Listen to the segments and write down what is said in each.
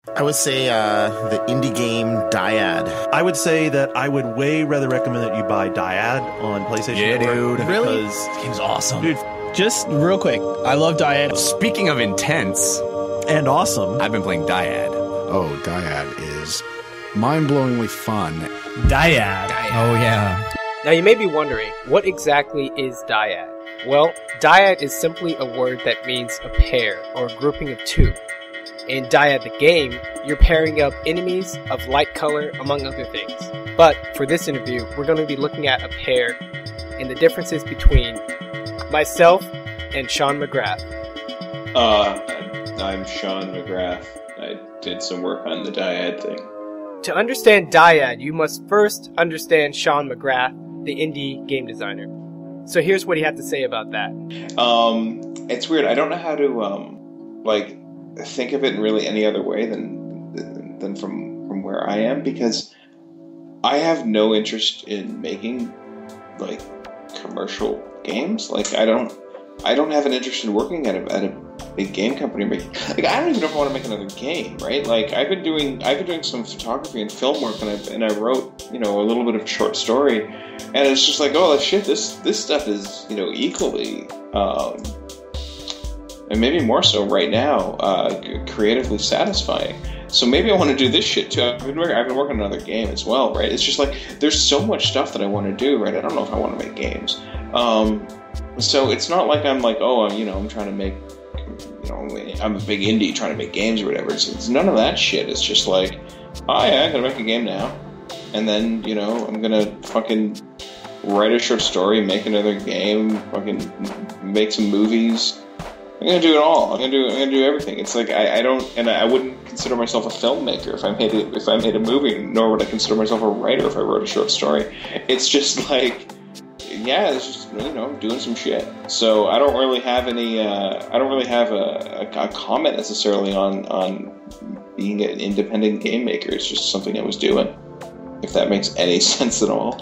I would say the indie game Dyad. I would say that I would way rather recommend that you buy Dyad on PlayStation. Yeah, dude. Really? This game's awesome. Dude, Just real quick, I love Dyad. Speaking of intense, and awesome. I've been playing Dyad. Oh, Dyad is mind-blowingly fun. Dyad. Oh, yeah. Now you may be wondering, what exactly is Dyad? Well, Dyad is simply a word that means a pair, or a grouping of two. In Dyad the game, you're pairing up enemies of light color, among other things. But for this interview, we're going to be looking at a pair and the differences between myself and Shawn McGrath. I'm Shawn McGrath. I did some work on the Dyad thing. To understand Dyad, you must first understand Shawn McGrath, the indie game designer. So here's what he had to say about that. It's weird. I don't know how to think of it in really any other way than from where I am, because I have no interest in making like commercial games. Like I don't have an interest in working at a big game company. Like I don't even know if I want to make another game, right? Like I've been doing some photography and film work, and I wrote a little bit of short story, and it's just like, oh shit, this stuff is equally and maybe more so right now creatively satisfying. So maybe I want to do this shit too. I've been working on another game as well, right? It's just like there's so much stuff that I want to do, right? I don't know if I want to make games. So it's not like I'm like, oh, I'm trying to make, I'm a big indie trying to make games or whatever. It's none of that shit. It's just like, oh yeah, I'm gonna make a game now, and then I'm gonna fucking write a short story, make another game, fucking make some movies. I'm gonna do it all. I'm gonna do everything. It's like I wouldn't consider myself a filmmaker if I made a movie, nor would I consider myself a writer if I wrote a short story. It's just like, yeah, it's just doing some shit. So I don't really have any. I don't really have a comment necessarily on being an independent game maker. It's just something I was doing. If that makes any sense at all.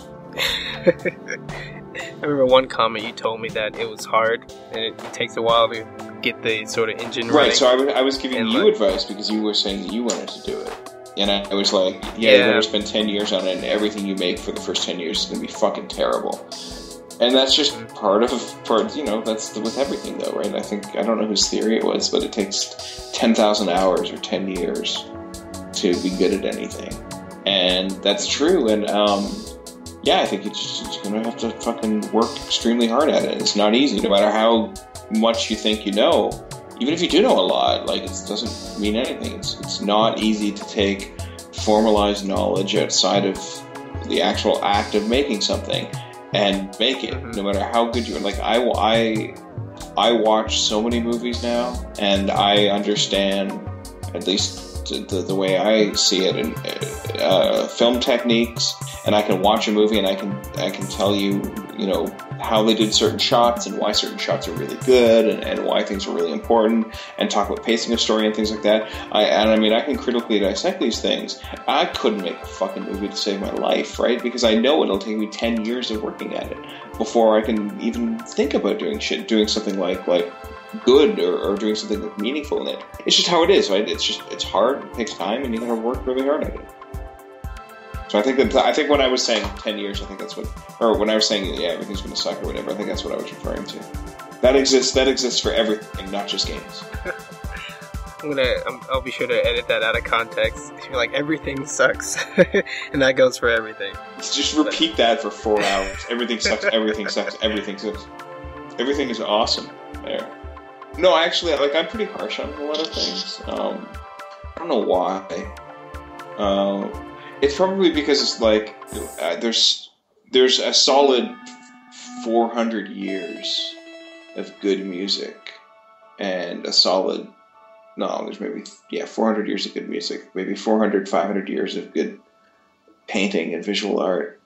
I remember one comment you told me that it was hard and it takes a while to get the sort of engine running. Right, so I was giving you advice because you were saying that you wanted to do it. And I was like, you better spend 10 years on it, and everything you make for the first 10 years is going to be fucking terrible. And that's just part, that's with everything though, right? I don't know whose theory it was, but it takes 10,000 hours or 10 years to be good at anything. And that's true, and I think you're just going to have to fucking work extremely hard at it. It's not easy, no matter how much you think you know. Even if you do know a lot, like, it doesn't mean anything. It's not easy to take formalized knowledge outside of the actual act of making something and make it, no matter how good you are. Like, I watch so many movies now, and I understand, at least the way I see it, in film techniques, and I can watch a movie and I can tell you, how they did certain shots and why certain shots are really good and why things are really important, and talk about pacing of story and things like that. I can critically dissect these things. I couldn't make a fucking movie to save my life, right? Because I know it'll take me 10 years of working at it before I can even think about doing something like good or doing something like meaningful in it. It's just how it is, right? It's hard, it takes time, and you gotta work really hard at it. So I think when I was saying 10 years, I think that's what, or when I was saying everything's gonna suck or whatever, I think that's what I was referring to. That exists for everything, not just games. I'll be sure to edit that out of context. You're like, everything sucks, and that goes for everything. Just repeat that for 4 hours. Everything sucks. Everything sucks. Everything sucks. Everything is awesome. There. No, actually, I'm pretty harsh on a lot of things. I don't know why. It's probably because it's like there's a solid 400 years of good music, and a solid there's maybe 400 years of good music, maybe 500 years of good painting and visual art,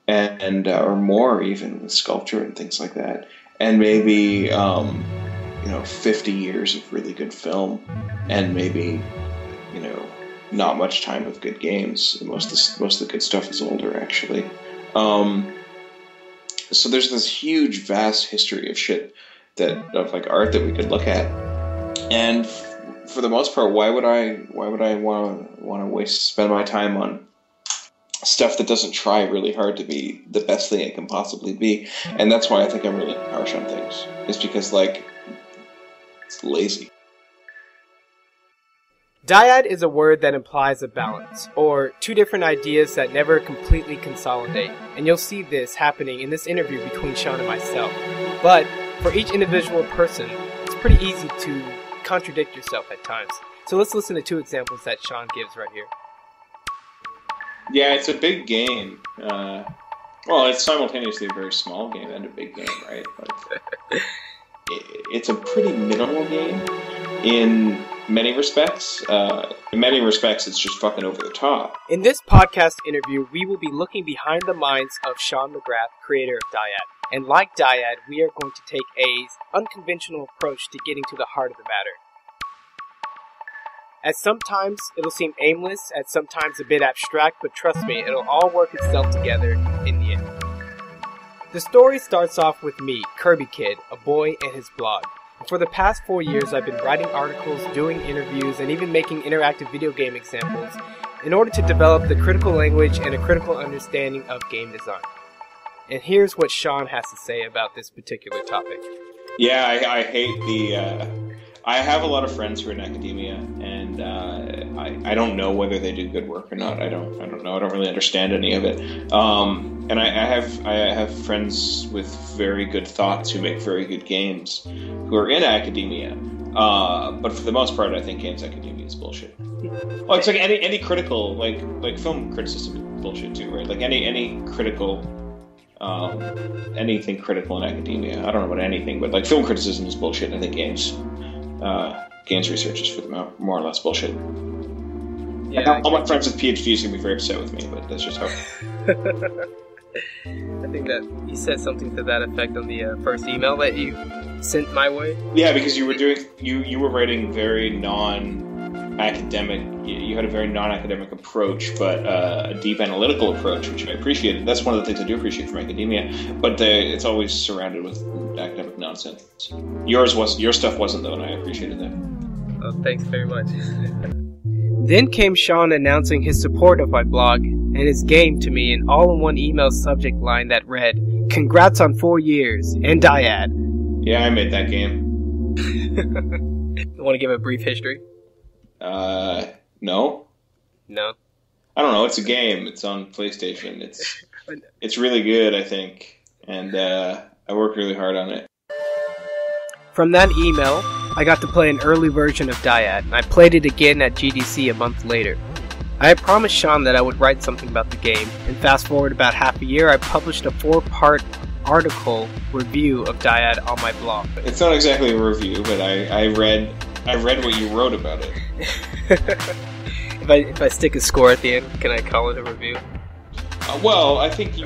and or more even with sculpture and things like that, and maybe 50 years of really good film, and maybe not much time with good games. Most of the good stuff is older, actually. So there's this huge, vast history of shit of art that we could look at, and for the most part, why would I want to spend my time on stuff that doesn't try really hard to be the best thing it can possibly be? And that's why I think I'm really harsh on things. It's because, like, it's lazy. Dyad is a word that implies a balance, or two different ideas that never completely consolidate. And you'll see this happening in this interview between Shawn and myself. But for each individual person, it's pretty easy to contradict yourself at times. So let's listen to two examples that Shawn gives right here. Yeah, it's a big game. Well, it's simultaneously a very small game and a big game, right? Like, it's a pretty minimal game in many respects. In many respects, it's just fucking over the top. In this podcast interview, we will be looking behind the minds of Shawn McGrath, creator of Dyad. And like Dyad, we are going to take a unconventional approach to getting to the heart of the matter. At sometimes, it'll seem aimless, at sometimes a bit abstract, but trust me, it'll all work itself together in the end. The story starts off with me, KirbyKid, a boy, and his blog. For the past 4 years, I've been writing articles, doing interviews, and even making interactive video game examples in order to develop the critical language and a critical understanding of game design. And here's what Shawn has to say about this particular topic. Yeah, I hate the... I have a lot of friends who are in academia, and I don't know whether they do good work or not. I don't know. I don't really understand any of it. And I have friends with very good thoughts who make very good games who are in academia. But for the most part, I think games academia is bullshit. Well, it's like any critical, like film criticism is bullshit too, right? Like any critical. Anything critical in academia. I don't know about anything, but like film criticism is bullshit. I think games research is for the more or less bullshit. Yeah, all my friends with PhDs are going to be very upset with me, but that's just how. I think that you said something to that effect on the first email that you sent my way. Yeah, because you were writing very non-academic. You had a very non-academic approach, but a deep analytical approach, which I appreciated. That's one of the things I do appreciate from academia. But it's always surrounded with academic nonsense. Your stuff wasn't, though, and I appreciated that. Oh, thanks very much. Then came Shawn announcing his support of my blog and his game to me in all-in-one email subject line that read, "Congrats on 4 years, and Dyad." Yeah, I made that game. You want to give a brief history? No. No? I don't know, it's a game. It's on PlayStation. It's really good, I think. And I worked really hard on it. From that email, I got to play an early version of Dyad, and I played it again at GDC a month later. I had promised Shawn that I would write something about the game, and fast forward about half a year, I published a 4-part article review of Dyad on my blog. It's not exactly a review, but I read what you wrote about it. If I stick a score at the end, can I call it a review? Well, I think you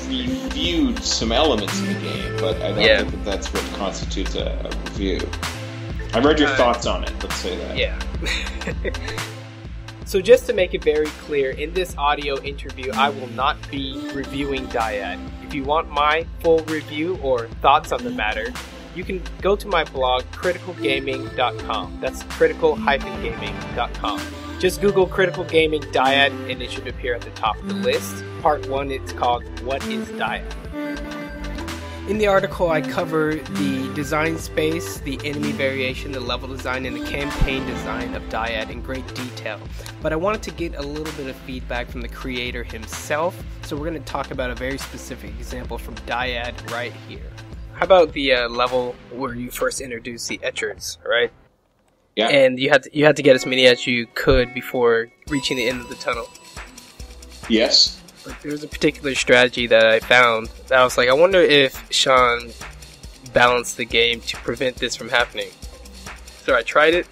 reviewed some elements of the game, but I don't think that's what constitutes a review. I read your thoughts on it, let's say that. Yeah. So just to make it very clear, in this audio interview, I will not be reviewing Dyad. If you want my full review or thoughts on the matter, you can go to my blog, criticalgaming.com. That's critical-gaming.com. Just Google Critical Gaming Dyad and it should appear at the top of the list. Part 1, it's called What is Dyad? In the article, I cover the design space, the enemy variation, the level design, and the campaign design of Dyad in great detail. But I wanted to get a little bit of feedback from the creator himself, so we're going to talk about a very specific example from Dyad right here. How about the level where you first introduce the etchers, right? Yeah. And you had to get as many as you could before reaching the end of the tunnel. Yes. But there was a particular strategy that I found that I was like, I wonder if Shawn balanced the game to prevent this from happening. So I tried it,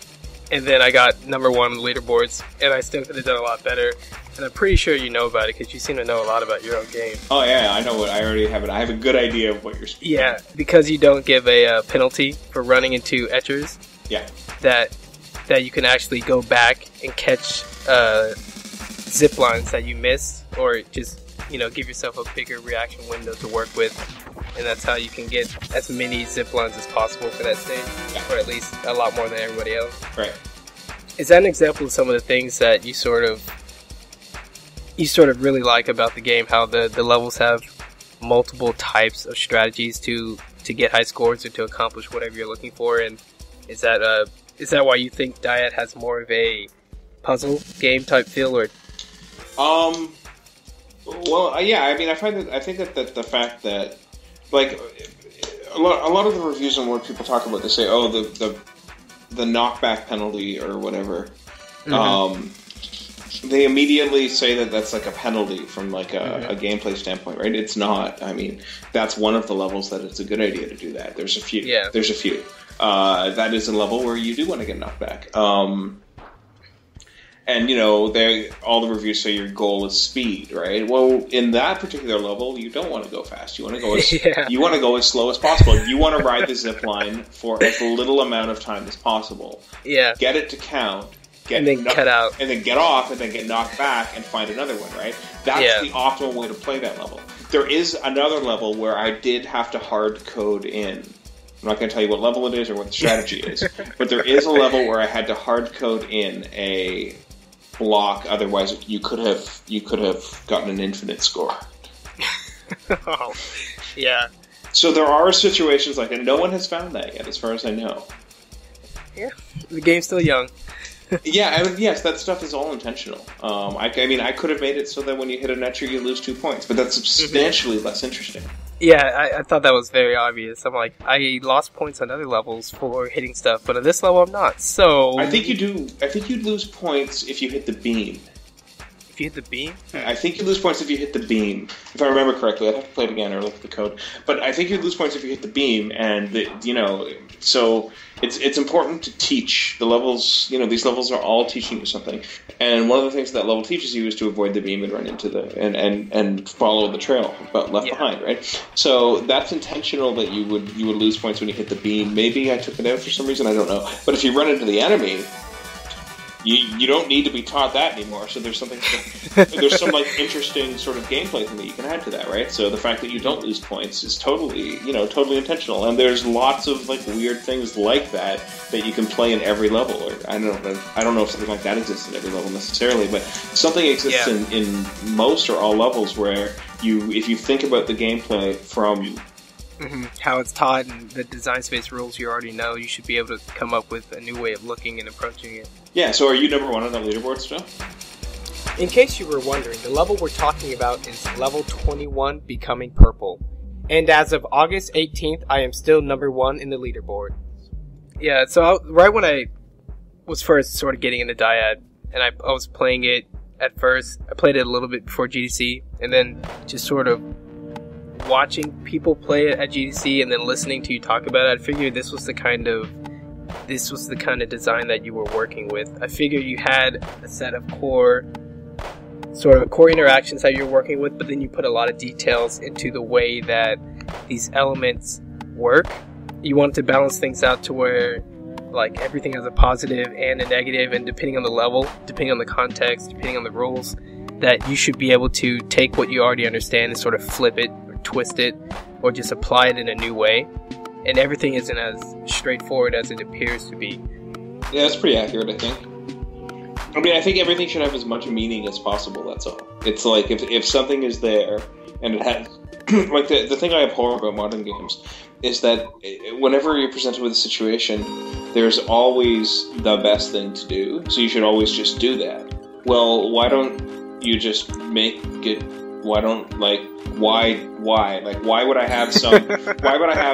and then I got number 1 on the leaderboards, and I still could have done a lot better. And I'm pretty sure you know about it because you seem to know a lot about your own game. Oh yeah, I know what I already have. I have a good idea of what you're speaking. Yeah, because you don't give a penalty for running into etchers. Yeah. That you can actually go back and catch zip lines that you missed, or just give yourself a bigger reaction window to work with. and that's how you can get as many zip lines as possible for that stage, or at least a lot more than everybody else. Right. Is that an example of some of the things that you sort of really like about the game? How the levels have multiple types of strategies to get high scores or to accomplish whatever you're looking for, and is that why you think Dyad has more of a puzzle game type feel, or? Well, yeah. I mean, I think that the fact that, like, a lot of the reviews and what people talk about, they say, oh, the knockback penalty or whatever. They immediately say that that's like a penalty from like a gameplay standpoint, right? It's not. I mean, that's one of the levels that it's a good idea to do that. There's a few. Yeah. There's a few. That is a level where you do want to get knocked back. And, you know, all the reviews say your goal is speed, right? Well, in that particular level, you don't want to go fast. You want to go you want to go as slow as possible. You want to ride the zip line for as little amount of time as possible. Yeah. Get it to count. And then cut out. And then get off, and then get knocked back, and find another one, right? That's the optimal way to play that level. There is another level where I did have to hard code in. I'm not going to tell you what level it is or what the strategy is, but there is a level where I had to hard code in a block. Otherwise, you could have gotten an infinite score. Oh, yeah. So there are situations like that. No one has found that yet, as far as I know. Yeah, the game's still young. Yeah, yes, that stuff is all intentional. I mean, I could have made it so that when you hit a netcher, you lose 2 points, but that's substantially less interesting. Yeah, I thought that was very obvious. I'm like, I lost points on other levels for hitting stuff, but on this level, I'm not. So I think you do. I think you'd lose points if you hit the beam. If you hit the beam? I think you lose points if you hit the beam. If I remember correctly, I'd have to play it again or look at the code. But I think you'd lose points if you hit the beam, and so it's important to teach the levels. You know, these levels are all teaching you something, and one of the things that level teaches you is to avoid the beam and run into and follow the trail but left behind, right? So that's intentional that you would lose points when you hit the beam. Maybe I took it out for some reason, I don't know. But if you run into the enemy, You don't need to be taught that anymore. So there's some like interesting sort of gameplay thing that you can add to that, right? So the fact that you don't lose points is totally intentional. And there's lots of like weird things like that you can play in every level. Or I don't know if something like that exists in every level necessarily, but something exists in most or all levels where if you think about the gameplay from how it's taught and the design space rules you already know, you should be able to come up with a new way of looking and approaching it. Yeah, so are you number one on the leaderboard still? In case you were wondering, the level we're talking about is level 21, Becoming Purple. And as of August 18th, I am still number one in the leaderboard. Yeah, so right when I was first sort of getting into Dyad, and I was playing it at first, I played it a little bit before GDC, and then just sort of watching people play it at GDC and then listening to you talk about it, I figured this was the kind of design that you were working with. I figured you had a set of core interactions that you're working with, but then you put a lot of details into the way that these elements work. You wanted to balance things out to where like everything has a positive and a negative, and depending on the level, depending on the context, depending on the rules, that you should be able to take what you already understand and sort of flip it, twist it, or just apply it in a new way, and everything isn't as straightforward as it appears to be. Yeah, that's pretty accurate, I think. I mean, I think everything should have as much meaning as possible, that's all. It's like, if something is there, and it has... like, the thing I abhor about modern games is that whenever you're presented with a situation, there's always the best thing to do, so you should always just do that. Well, why don't you just make it... Why would I have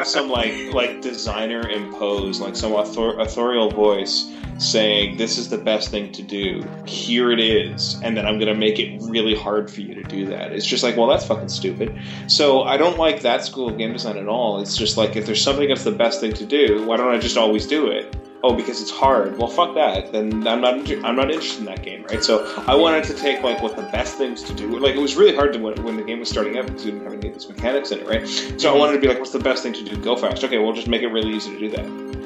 some like designer imposed, like some authorial voice saying this is the best thing to do, here it is, and then I'm going to make it really hard for you to do that. It's just like, well, that's fucking stupid. So I don't like that school of game design at all. It's just like, if there's something that's the best thing to do, why don't I just always do it? Oh, because it's hard. Well, fuck that. Then I'm not interested in that game, right? So I wanted to take like what the best things to do. Like, it was really hard to when the game was starting out because we didn't have any of these mechanics in it, right? So I wanted to be like, what's the best thing to do? Go fast. Okay, we'll just make it really easy to do that.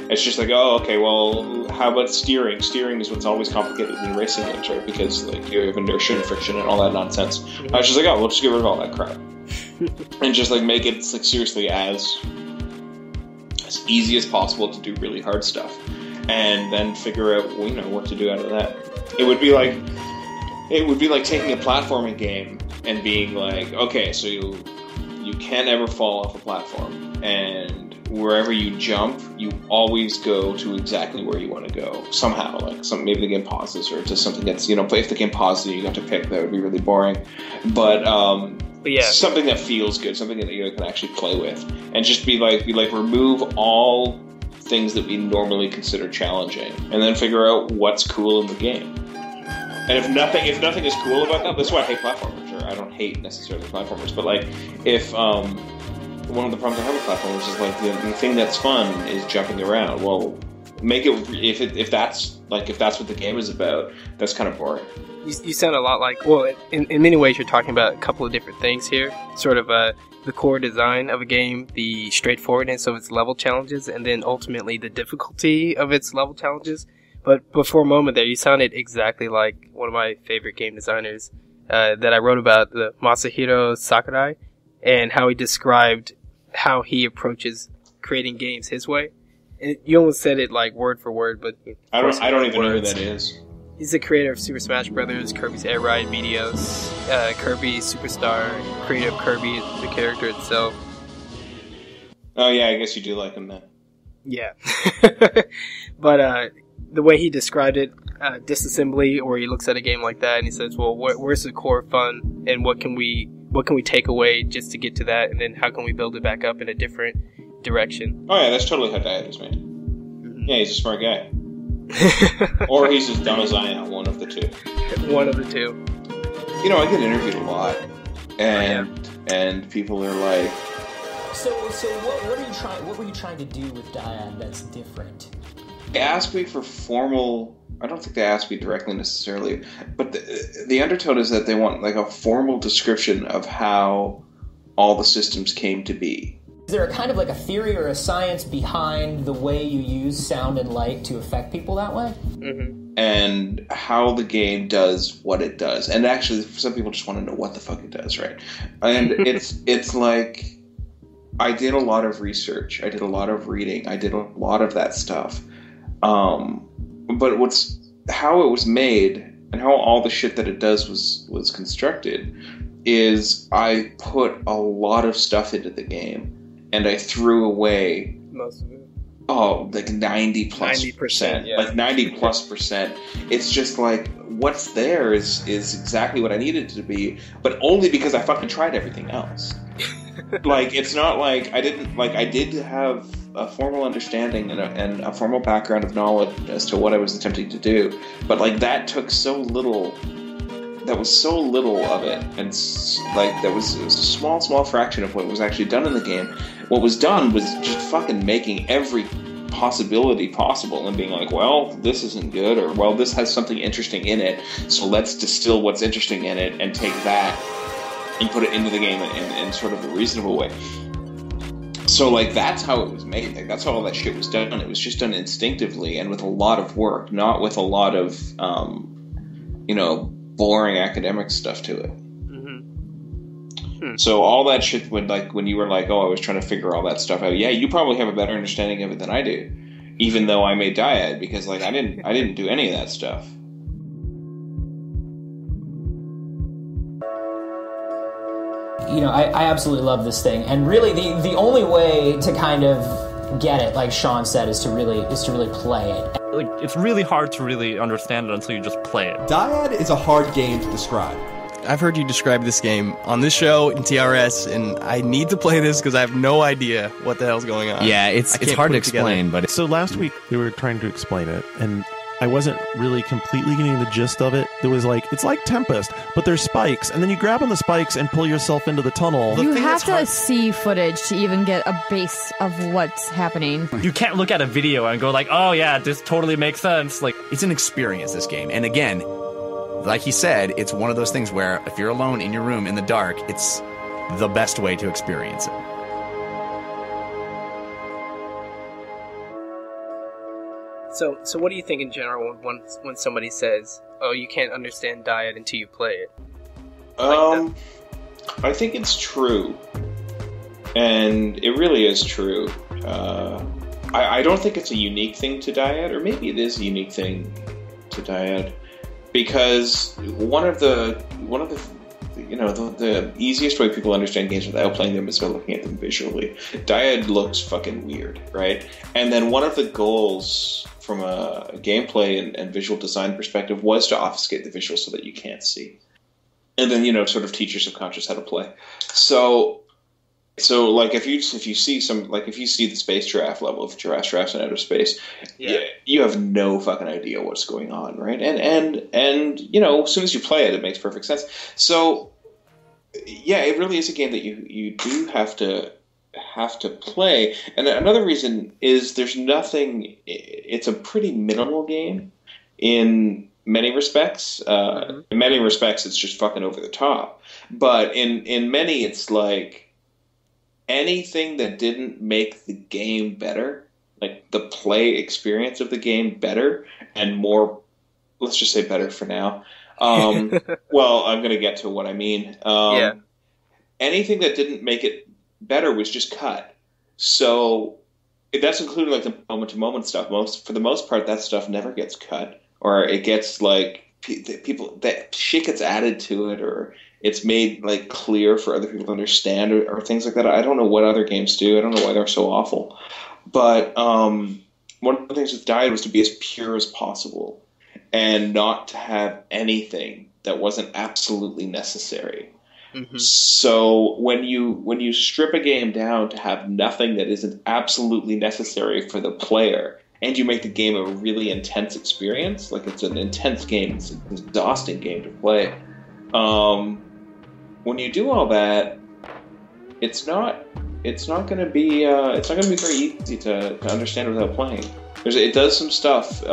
It's just like, oh, okay, well, how about steering? Steering is what's always complicated in racing games, right? Because like you have inertia and friction and all that nonsense. I was just like, oh, we'll just get rid of all that crap. and just like make it like seriously as easy as possible to do really hard stuff, and then figure out what to do out of that. It would be like taking a platforming game and being like, okay, so you can't ever fall off a platform, and wherever you jump, you always go to exactly where you want to go somehow. Like maybe the game pauses, or just something that's if the game pauses and you have to pick, that would be really boring. But yeah, something that feels good, something that you can actually play with, and just be like remove all things that we normally consider challenging, and then figure out what's cool in the game. And if nothing is cool about that, that's why I hate platformers. Or I don't hate necessarily platformers, but like if one of the problems I have with platformers is like the thing that's fun is jumping around. Well, make it if that's what the game is about. That's kind of boring. You sound a lot like, well, in many ways you're talking about a couple of different things here. Sort of the core design of a game, the straightforwardness of its level challenges, and then ultimately the difficulty of its level challenges. But for a moment there, you sounded exactly like one of my favorite game designers that I wrote about, the Masahiro Sakurai, and how he described how he approaches creating games his way. And you almost said it like word for word, but I don't even know who that is. He's the creator of Super Smash Bros., Kirby's Air Ride, Meteos, Kirby Superstar, creator of Kirby, the character itself. Oh yeah, I guess you do like him then. Yeah. But the way he described it, disassembly, or he looks at a game like that and he says, well, where's the core fun, and what can we take away just to get to that, and then how can we build it back up in a different direction? Oh yeah, that's totally how Dyad is made. Mm-hmm. Yeah, he's a smart guy. Or he's as dumb as I am, one of the two. One of the two. I get interviewed a lot, and people are like, So what were you trying to do with Dyad that's different? They asked me for formal. I don't think they asked me directly necessarily, but the undertone is that they want like a formal description of how all the systems came to be. Is there a kind of like a theory or a science behind the way you use sound and light to affect people that way? Mm-hmm. And how the game does what it does. And actually, some people just want to know what the fuck it does, right? And it's like, I did a lot of research. I did a lot of reading. I did a lot of that stuff. But how it was made and how all the shit that it does was constructed is I put a lot of stuff into the game. And I threw away most of it. Oh, like 90%. Yeah. Like 90+%. It's just like what's there is exactly what I needed it to be, but only because I fucking tried everything else. Like it's not like I did have a formal understanding and a formal background of knowledge as to what I was attempting to do, but like that took so little. That was so little of it, and like it was a small fraction of what was actually done in the game. What was done was just fucking making every possibility possible and being like, well, this isn't good, or well, this has something interesting in it, so let's distill what's interesting in it and take that and put it into the game in sort of a reasonable way. So like that's how it was made. Like that's how all that shit was done. It was just done instinctively and with a lot of work, not with a lot of boring academic stuff to it. So all that shit when you were like, oh, I was trying to figure all that stuff out. Yeah, you probably have a better understanding of it than I do, even though I made Dyad, because like I didn't do any of that stuff. I absolutely love this thing, and really the only way to kind of get it, like Shawn said, is to really play it. Like, it's really hard to really understand it until you just play it. Dyad is a hard game to describe. I've heard you describe this game on this show in TRS, and I need to play this because I have no idea what the hell's going on. Yeah, it's hard to explain, but so last week we were trying to explain it, and I wasn't really completely getting the gist of it. There was like, it's like Tempest, but there's spikes, and then you grab on the spikes and pull yourself into the tunnel. You have to see footage to even get a base of what's happening. You can't look at a video and go like, oh yeah, this totally makes sense. Like, it's an experience, this game. And again, like he said, it's one of those things where if you're alone in your room in the dark, it's the best way to experience it. So what do you think in general when somebody says, oh, you can't understand Dyad until you play it? I think it's true. And it really is true. I don't think it's a unique thing to Dyad, or maybe it is a unique thing to Dyad, because one of the easiest way people understand games without playing them is by looking at them visually. Dyad looks fucking weird, right? And then one of the goals from a gameplay and visual design perspective was to obfuscate the visuals so that you can't see. And then, sort of teach your subconscious how to play. So like if you see the space giraffe level of giraffes in outer space, you have no fucking idea what's going on, right? And as soon as you play it, it makes perfect sense. So yeah, it really is a game that you do have to play. And another reason is there's nothing. It's a pretty minimal game in many respects. In many respects, it's just fucking over the top. But in many, it's like anything that didn't make the game better, like the play experience of the game better and more, let's just say better for now. Well, I'm going to get to what I mean. Anything that didn't make it better was just cut. So that's including like the moment-to-moment stuff. For the most part, that stuff never gets cut, or it gets like that shit gets added to it, or it's made like clear for other people to understand, or things like that. I don't know what other games do. I don't know why they're so awful. But one of the things with Dyad was to be as pure as possible and not to have anything that wasn't absolutely necessary. Mm-hmm. So when you strip a game down to have nothing that isn't absolutely necessary for the player, and you make the game a really intense experience, like it's an intense game, it's an exhausting game to play. When you do all that, it's not going to be very easy to understand without playing. It does some stuff.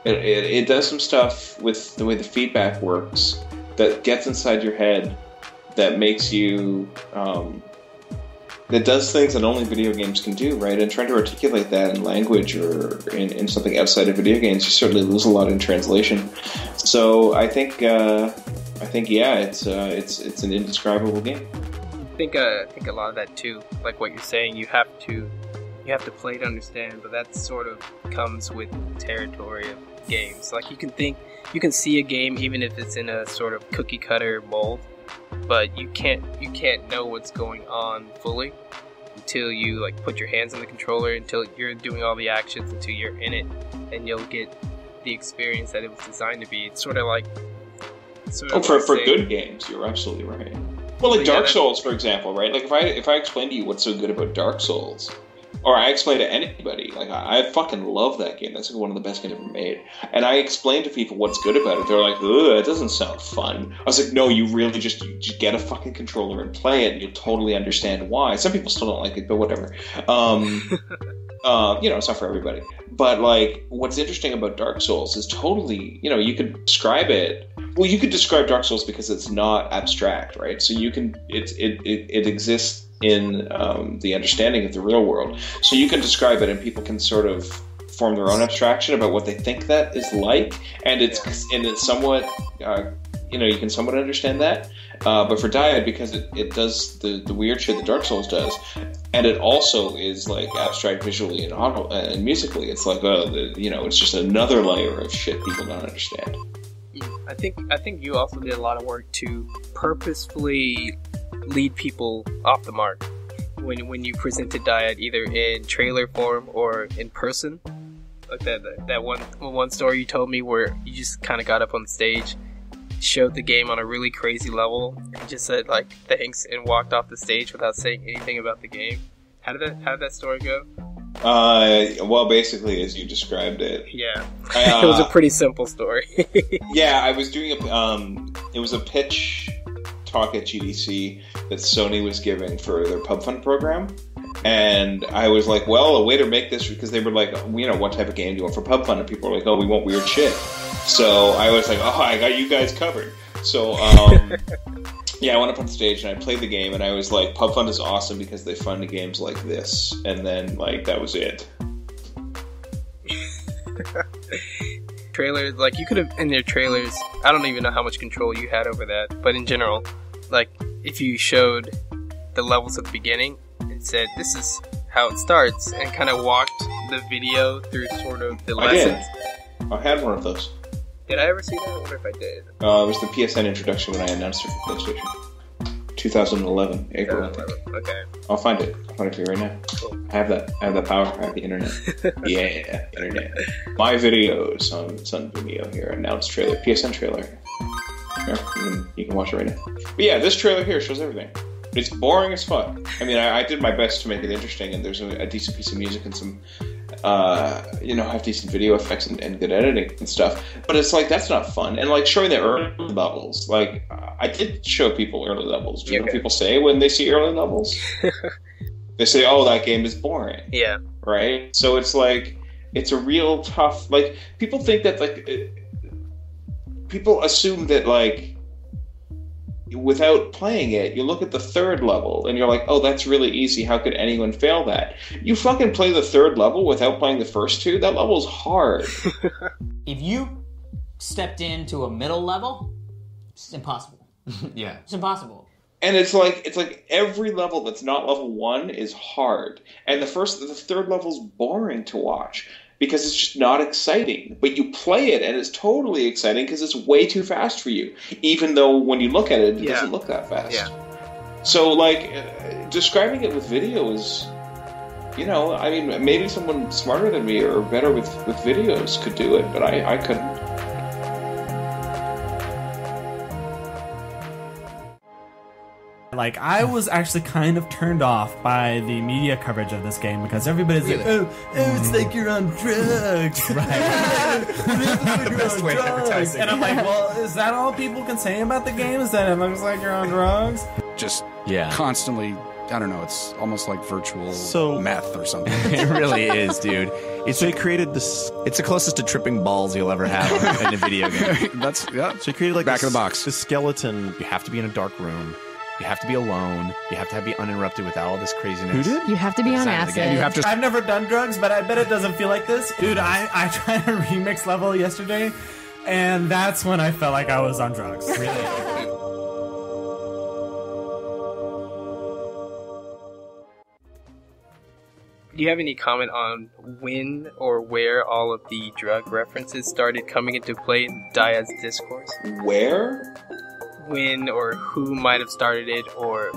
It does some stuff with the way the feedback works that gets inside your head, that makes you that does things that only video games can do, right? And trying to articulate that in language or in something outside of video games, you certainly lose a lot in translation. So I think it's an indescribable game. I think a lot of that too, like what you're saying, you have to play to understand, but that sort of comes with the territory of games. Like you can see a game even if it's in a sort of cookie cutter mold, but you can't know what's going on fully until you like put your hands on the controller, until you're doing all the actions, until you're in it, and you'll get the experience that it was designed to be. It's sort of like for good games, you're absolutely right. Well, like Dark Souls, for example, right? Like if I explain to you what's so good about Dark Souls, or I explain to anybody, like I fucking love that game. That's like one of the best games ever made. And I explain to people what's good about it. They're like, ugh, it doesn't sound fun. I was like, no, you really just get a fucking controller and play it, and you'll totally understand why. Some people still don't like it, but whatever. It's not for everybody. But like, what's interesting about Dark Souls is totally, you could describe it. Well, you could describe Dark Souls because it's not abstract, right? So you can, it exists in the understanding of the real world. So you can describe it, and people can sort of form their own abstraction about what they think that is like, and it's somewhat, you can somewhat understand that. But for Dyad, because it does the weird shit that Dark Souls does, and it also is like abstract visually and musically, it's like it's just another layer of shit people don't understand. I think you also did a lot of work to purposefully lead people off the mark when you presented Dyad, either in trailer form or in person. Like that one story you told me where you just kind of got up on the stage, showed the game on a really crazy level, and just said like thanks and walked off the stage without saying anything about the game. How did that story go? Well, basically, as you described it. Yeah. It was a pretty simple story. Yeah, I was doing it was a pitch talk at GDC that Sony was giving for their Pub Fund program. And I was like, well, a way to make this, because they were like, what type of game do you want for Pub Fund? And people were like, oh, we want weird shit. So I was like, oh, I got you guys covered. So, yeah, I went up on stage and I played the game, and I was like, Pub Fund is awesome because they fund games like this. And then, like, that was it. Trailers, like, you could have, in their trailers, I don't even know how much control you had over that, but in general, like, if you showed the levels at the beginning and said, this is how it starts, and kind of walked the video through sort of the lessons. I had one of those. Did I ever see that? I wonder if I did. It was the PSN introduction when I announced it for PlayStation. 2011, April, I think. Okay. I'll find it. I'll find it for you right now. Cool. I have that power. I have the internet. Yeah, internet. My videos on Vimeo here. Announced trailer. PSN trailer. Here, you can watch it right now. But yeah, this trailer here shows everything. It's boring as fuck. I mean, I did my best to make it interesting, and there's a decent piece of music and some, have decent video effects and good editing and stuff. But it's like, that's not fun. And like showing the early levels, like I did show people early levels. Do you know what people say when they see early levels? They say, "Oh, that game is boring." Yeah. Right. So it's like it's a real tough. Like people think that people assume that like. Without playing it, you look at the third level and you're like, oh, that's really easy. How could anyone fail that? You fucking play the third level without playing the first two? That level's hard. If you stepped into a middle level, it's impossible. Yeah. It's impossible. And it's like every level that's not level 1 is hard. And the third level's boring to watch. Because it's just not exciting. But you play it, and it's totally exciting because it's way too fast for you. Even though when you look at it, it doesn't look that fast. Yeah. So, like, describing it with video is, I mean, maybe someone smarter than me or better with videos could do it, but I couldn't. Like, I was actually kind of turned off by the media coverage of this game because everybody's like, oh, it's like you're on drugs. Right. Best way to advertise it. And I'm like, well, is that all people can say about the game? Is that it looks like you're on drugs? Just constantly, I don't know, it's almost like virtual meth or something. It really is, dude. So he created this. It's the closest to tripping balls you'll ever have in a video game. So he created like back of the box. The skeleton. You have to be in a dark room. You have to be alone. You have to be uninterrupted with all this craziness. Who did? You have to be on acid. You have to. I've never done drugs, but I bet it doesn't feel like this. Dude, I tried a remix level yesterday, and that's when I felt like I was on drugs. Really. Do you have any comment on when or where all of the drug references started coming into play in Dyad's discourse? Where? When or who might have started it, or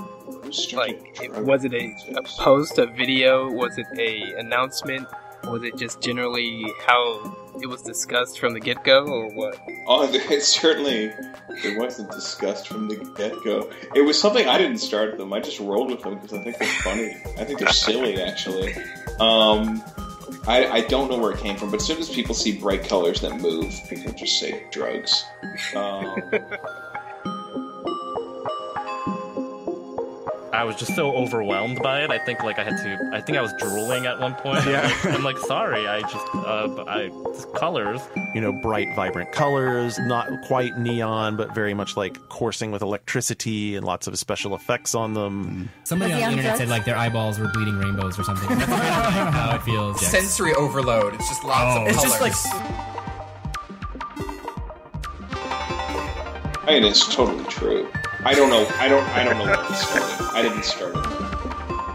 like, was it a post, a video? Was it a announcement? Was it just generally how it was discussed from the get-go, or what? Oh, it wasn't discussed from the get-go. It was something I didn't start them. I just rolled with them because I think they're funny. I think they're silly, actually. I don't know where it came from, but as soon as people see bright colors that move, people just say drugs. I was just so overwhelmed by it. I think I was drooling at one point. Yeah. I'm like, sorry, just colors. Bright, vibrant colors, not quite neon, but very much like coursing with electricity and lots of special effects on them. Somebody on the internet said like their eyeballs were bleeding rainbows or something. That's kind of how it feels. Yes. Sensory overload. It's just lots of colors. It's just like... I mean, it's totally true. I don't know. I don't know where it started. I didn't start it.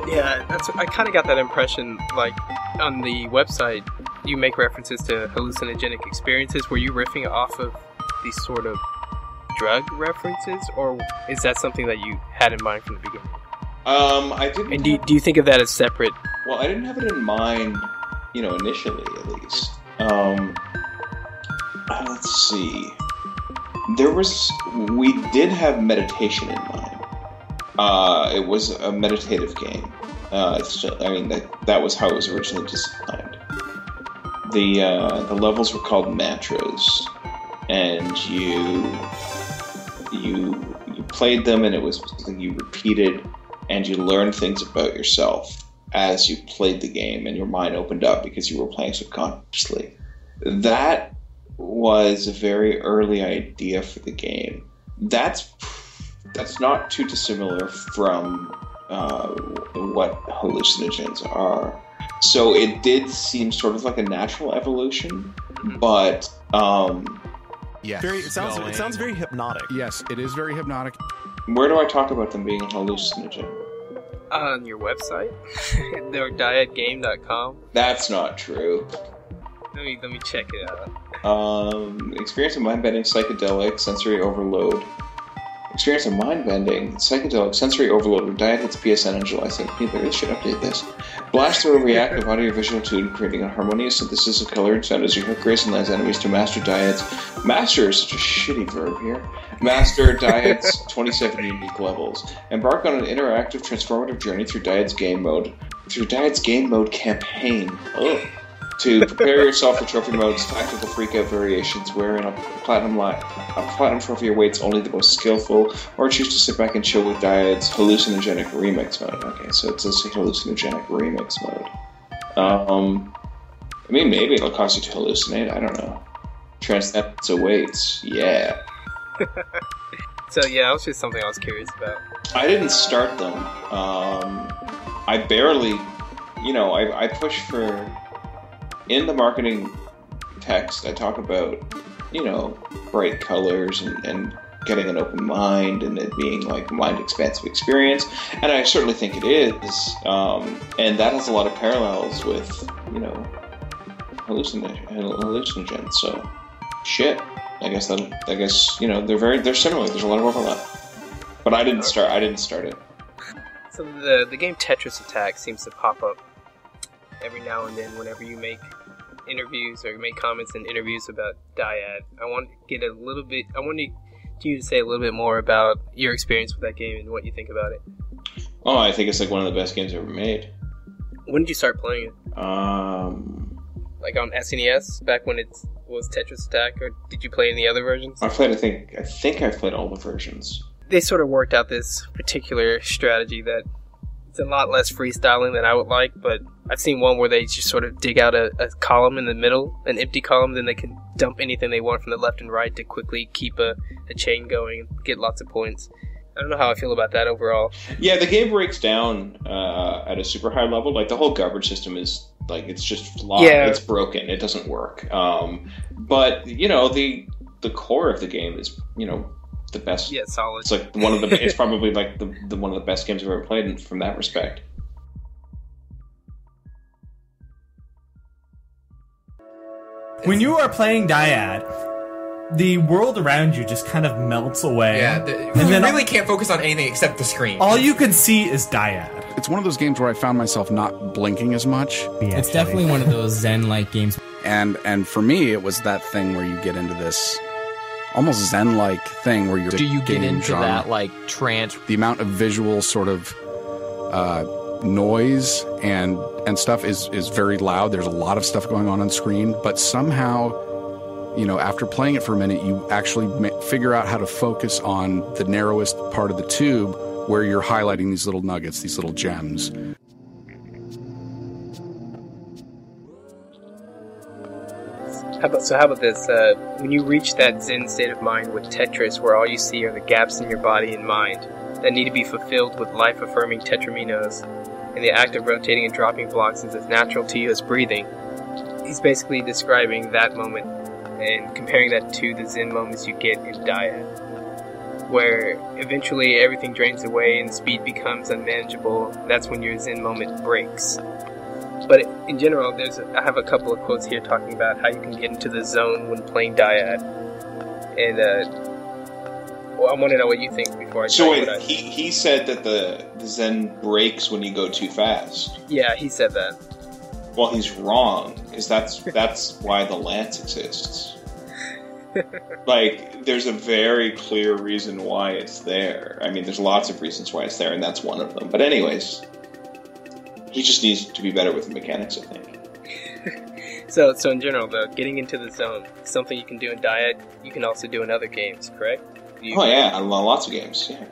Yeah, I kind of got that impression. Like on the website, you make references to hallucinogenic experiences. Were you riffing off of these sort of drug references, or is that something that you had in mind from the beginning? I didn't. And do you think of that as separate? Well, I didn't have it in mind, initially at least. Let's see. We did have meditation in mind. It was a meditative game. That was how it was originally designed. The levels were called mantras, and you played them, and it was something you repeated, and you learned things about yourself as you played the game, and your mind opened up because you were playing subconsciously. That was a very early idea for the game. That's not too dissimilar from what hallucinogens are. So it did seem sort of like a natural evolution, but yeah, it sounds very hypnotic. Yes, it is very hypnotic. Where do I talk about them being a hallucinogen? On your website, or dyadgame.com. That's not true. Let me check it out. Experience of mind-bending, psychedelic, sensory overload. Experience of mind-bending, psychedelic, sensory overload when Dyad hits PSN on July 17th. They really should update this. Blast through a reactive audio-visual tune, creating a harmonious synthesis of color and sound as you hook Grace and Lands enemies to master Dyad's... Master is such a shitty verb here. Master Dyad's 27 unique levels. Embark on an interactive, transformative journey through Dyad's game mode. Through Dyad's game mode campaign. Ugh. To prepare yourself for trophy mode's tactical freakout variations, wherein a platinum trophy awaits only the most skillful, or choose to sit back and chill with Dyad's hallucinogenic remix mode. Okay, so it says hallucinogenic remix mode. I mean, maybe it'll cause you to hallucinate. I don't know. Transcendence awaits. Yeah. So yeah, that was just something I was curious about. I didn't start them. I barely, I push for. In the marketing text, I talk about, bright colors and getting an open mind and it being like a mind-expansive experience. And I certainly think it is. And that has a lot of parallels with, hallucinogens. So, shit. I guess they're similar. There's a lot of overlap. But I didn't start it. So the game Tetris Attack seems to pop up every now and then whenever you make interviews or make comments in interviews about Dyad. I want you to say a little bit more about your experience with that game and what you think about it. Oh, I think it's like one of the best games ever made. When did you start playing it? Like on SNES, back when it was Tetris Attack, or did you play any other versions? I think I've played all the versions. They sort of worked out this particular strategy that it's a lot less freestyling than I would like, but I've seen one where they just sort of dig out a column in the middle, an empty column, then they can dump anything they want from the left and right to quickly keep a chain going and get lots of points. I don't know how I feel about that overall. Yeah, the game breaks down at a super high level. Like, the whole garbage system is, like, it's just flawed. Yeah. It's broken. It doesn't work. But, the core of the game is, the best. Yeah, solid. It's like it's probably like the one of the best games I've ever played from that respect. When you are playing Dyad, the world around you just kind of melts away. Yeah, you really can't focus on anything except the screen. All you can see is Dyad. It's one of those games where I found myself not blinking as much. Yeah, it's definitely one of those Zen-like games. And for me, it was that thing where you get into this almost Zen-like thing where you're... Do you get into genre. That, like, trance? The amount of visual sort of noise and stuff is very loud. There's a lot of stuff going on screen, but somehow, after playing it for a minute, you actually figure out how to focus on the narrowest part of the tube where you're highlighting these little nuggets, these little gems. How about this? When you reach that Zen state of mind with Tetris, where all you see are the gaps in your body and mind that need to be fulfilled with life-affirming tetraminos, and the act of rotating and dropping blocks is as natural to you as breathing, he's basically describing that moment and comparing that to the Zen moments you get in Dyad, where eventually everything drains away and speed becomes unmanageable. That's when your Zen moment breaks. But in general, I have a couple of quotes here talking about how you can get into the zone when playing Dyad. And I want to know what you think before I tell you. So he said that the Zen breaks when you go too fast. Yeah, he said that. Well, he's wrong, because that's why the lance exists. Like, there's a very clear reason why it's there. I mean, there's lots of reasons why it's there, and that's one of them. But anyways... He just needs to be better with the mechanics, I think. So in general, though, getting into the zone, something you can do in Dyad, you can also do in other games, correct? Yeah, lots of games, yeah.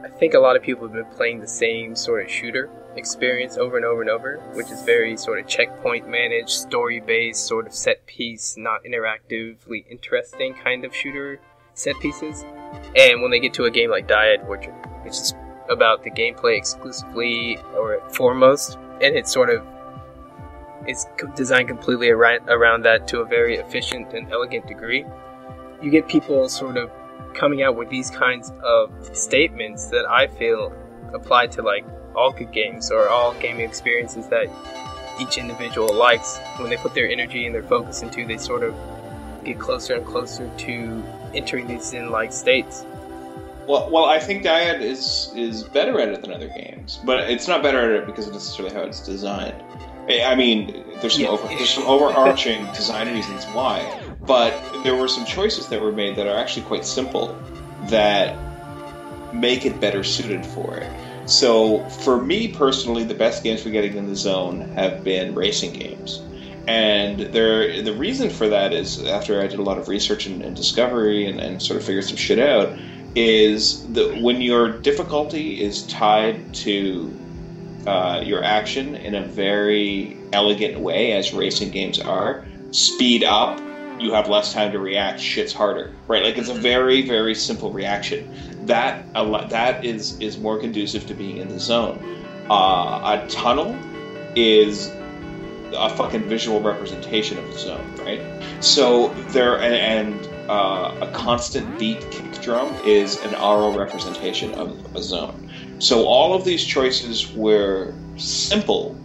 I think a lot of people have been playing the same sort of shooter experience over and over and over, which is very sort of checkpoint managed, story-based, sort of set-piece, not interactively interesting kind of shooter set pieces. And when they get to a game like Dyad, which is about the gameplay exclusively or foremost, and it's designed completely around that to a very efficient and elegant degree. You get people sort of coming out with these kinds of statements that I feel apply to like all good games or all gaming experiences that each individual likes. When they put their energy and their focus into, they sort of get closer and closer to entering these zen-like states. Well, I think Dyad is better at it than other games, but it's not better at it because of necessarily how it's designed. I mean, there's some overarching design reasons why, but there were some choices that were made that are actually quite simple that make it better suited for it. So, for me personally, the best games for getting in the zone have been racing games. And the reason for that is, after I did a lot of research and discovery and sort of figured some shit out, is that when your difficulty is tied to your action in a very elegant way, as racing games are, speed up, you have less time to react, shit's harder, right? Like, it's a very, very simple reaction. That is more conducive to being in the zone. A tunnel is a fucking visual representation of the zone, right? So a constant beat kick drum is an aural representation of a zone. So all of these choices were simple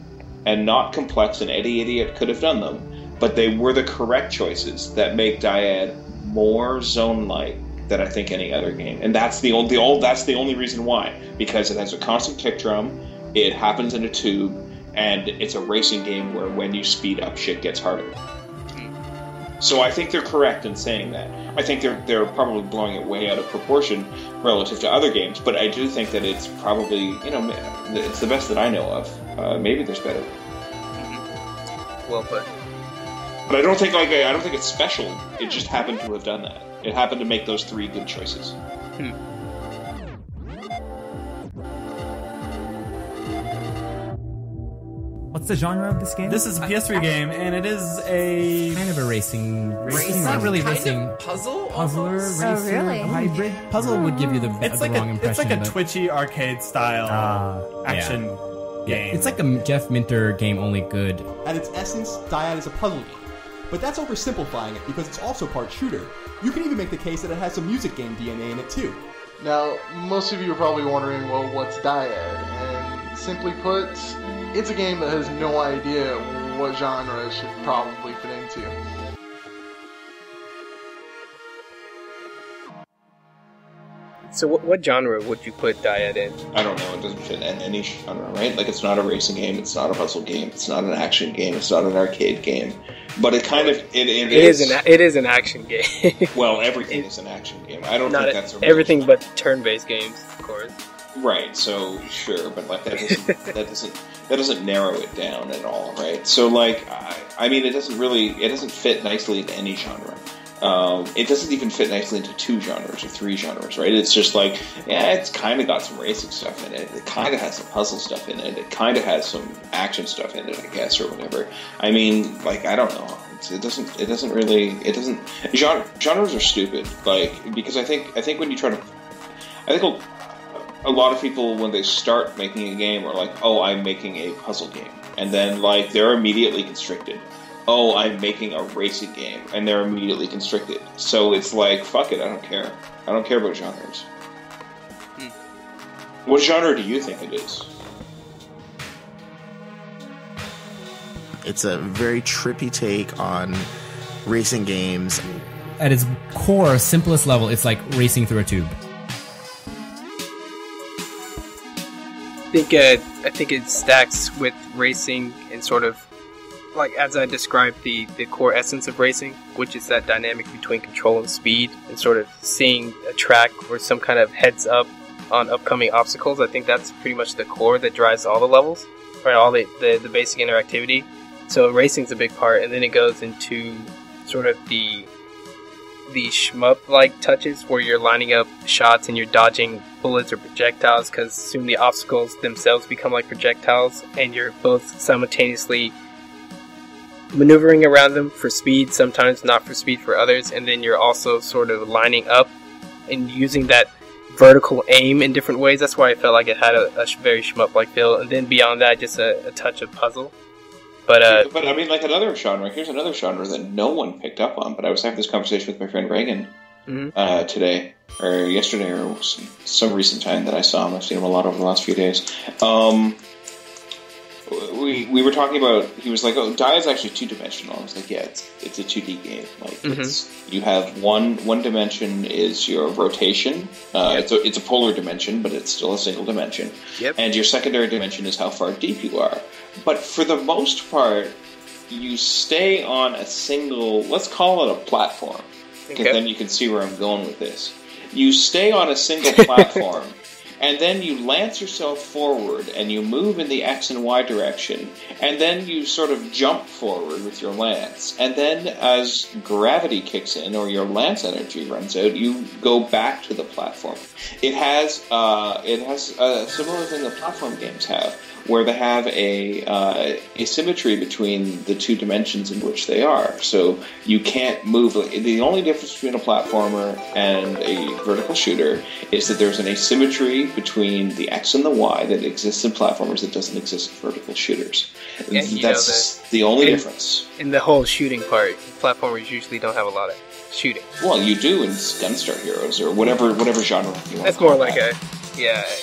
and not complex, and any idiot could have done them, but they were the correct choices that make Dyad more zone-like than I think any other game. And that's the only reason why. Because it has a constant kick drum, it happens in a tube, and it's a racing game where when you speed up, shit gets harder. So I think they're correct in saying that. I think they're probably blowing it way out of proportion relative to other games, but I do think that it's probably, it's the best that I know of. Maybe there's better. Well put. But I don't think it's special. It just happened to have done that. It happened to make those three good choices. What's the genre of this game? This is a PS3 game, and it is a kind of a racing. Not really racing. Puzzler, really? Hybrid puzzle would give you the wrong impression. It's like a twitchy arcade style action game. It's like a Jeff Minter game, only good. At its essence, Dyad is a puzzle game. But that's oversimplifying it because it's also part shooter. You can even make the case that it has some music game DNA in it too. Now, most of you are probably wondering, well, what's Dyad? And simply put, it's a game that has no idea what genre it should probably fit into. So what genre would you put Dyad in? I don't know. It doesn't fit in any genre, right? Like, it's not a racing game. It's not a puzzle game. It's not an action game. It's not an arcade game. But it kind of it is an action game. Well, everything is an action game. I don't think that's a everything but turn-based games, of course. Right. So sure, but like that doesn't narrow it down at all, right? So like, I mean, it doesn't fit nicely into any genre. It doesn't even fit nicely into two genres or three genres, right? It's just like, yeah, it's kind of got some racing stuff in it. It kind of has some puzzle stuff in it. It kind of has some action stuff in it, I guess, or whatever. I mean, like, I don't know. Genres are stupid, like, because I think when you try to, I think a lot of people, when they start making a game, are like, oh, I'm making a puzzle game. And then, like, they're immediately constricted. Oh, I'm making a racing game, and they're immediately constricted. So it's like, fuck it, I don't care. I don't care about genres. What genre do you think it is? It's a very trippy take on racing games. At its core, simplest level, it's like racing through a tube. I think it stacks with racing and sort of, like, as I described the core essence of racing, which is that dynamic between control and speed, and sort of seeing a track or some kind of heads up on upcoming obstacles. I think that's pretty much the core that drives all the levels, right? All the basic interactivity. So racing's a big part, and then it goes into sort of the shmup-like touches where you're lining up shots and you're dodging bullets or projectiles, because soon the obstacles themselves become like projectiles, and you're both simultaneously maneuvering around them for speed, sometimes not for speed for others, and then you're also sort of lining up and using that vertical aim in different ways. That's why I felt like it had a very shmup-like feel, and then beyond that, just a touch of puzzle. But I mean, like, here's another genre that no one picked up on, but I was having this conversation with my friend Reagan today or yesterday or some recent time that I saw him. I've seen him a lot over the last few days. We were talking about, he was like, oh, Dyad's actually two-dimensional. I was like, yeah, it's a 2D game. Like, you have one dimension is your rotation. It's a polar dimension, but it's still a single dimension. Yep. And your secondary dimension is how far deep you are. But for the most part, you stay on a single, let's call it a platform, because then you can see where I'm going with this. You stay on a single platform, and then you lance yourself forward, and you move in the X and Y direction, and then you sort of jump forward with your lance. And then as gravity kicks in, or your lance energy runs out, you go back to the platform. It has a similar thing that platform games have, where they have a asymmetry between the two dimensions in which they are. So you can't move. The only difference between a platformer and a vertical shooter is that there's an asymmetry between the X and the Y that exists in platformers that doesn't exist in vertical shooters. Yeah, that's the only difference. In the whole shooting part, platformers usually don't have a lot of shooting. Well, you do in Gunstar Heroes or whatever genre you want. That's more like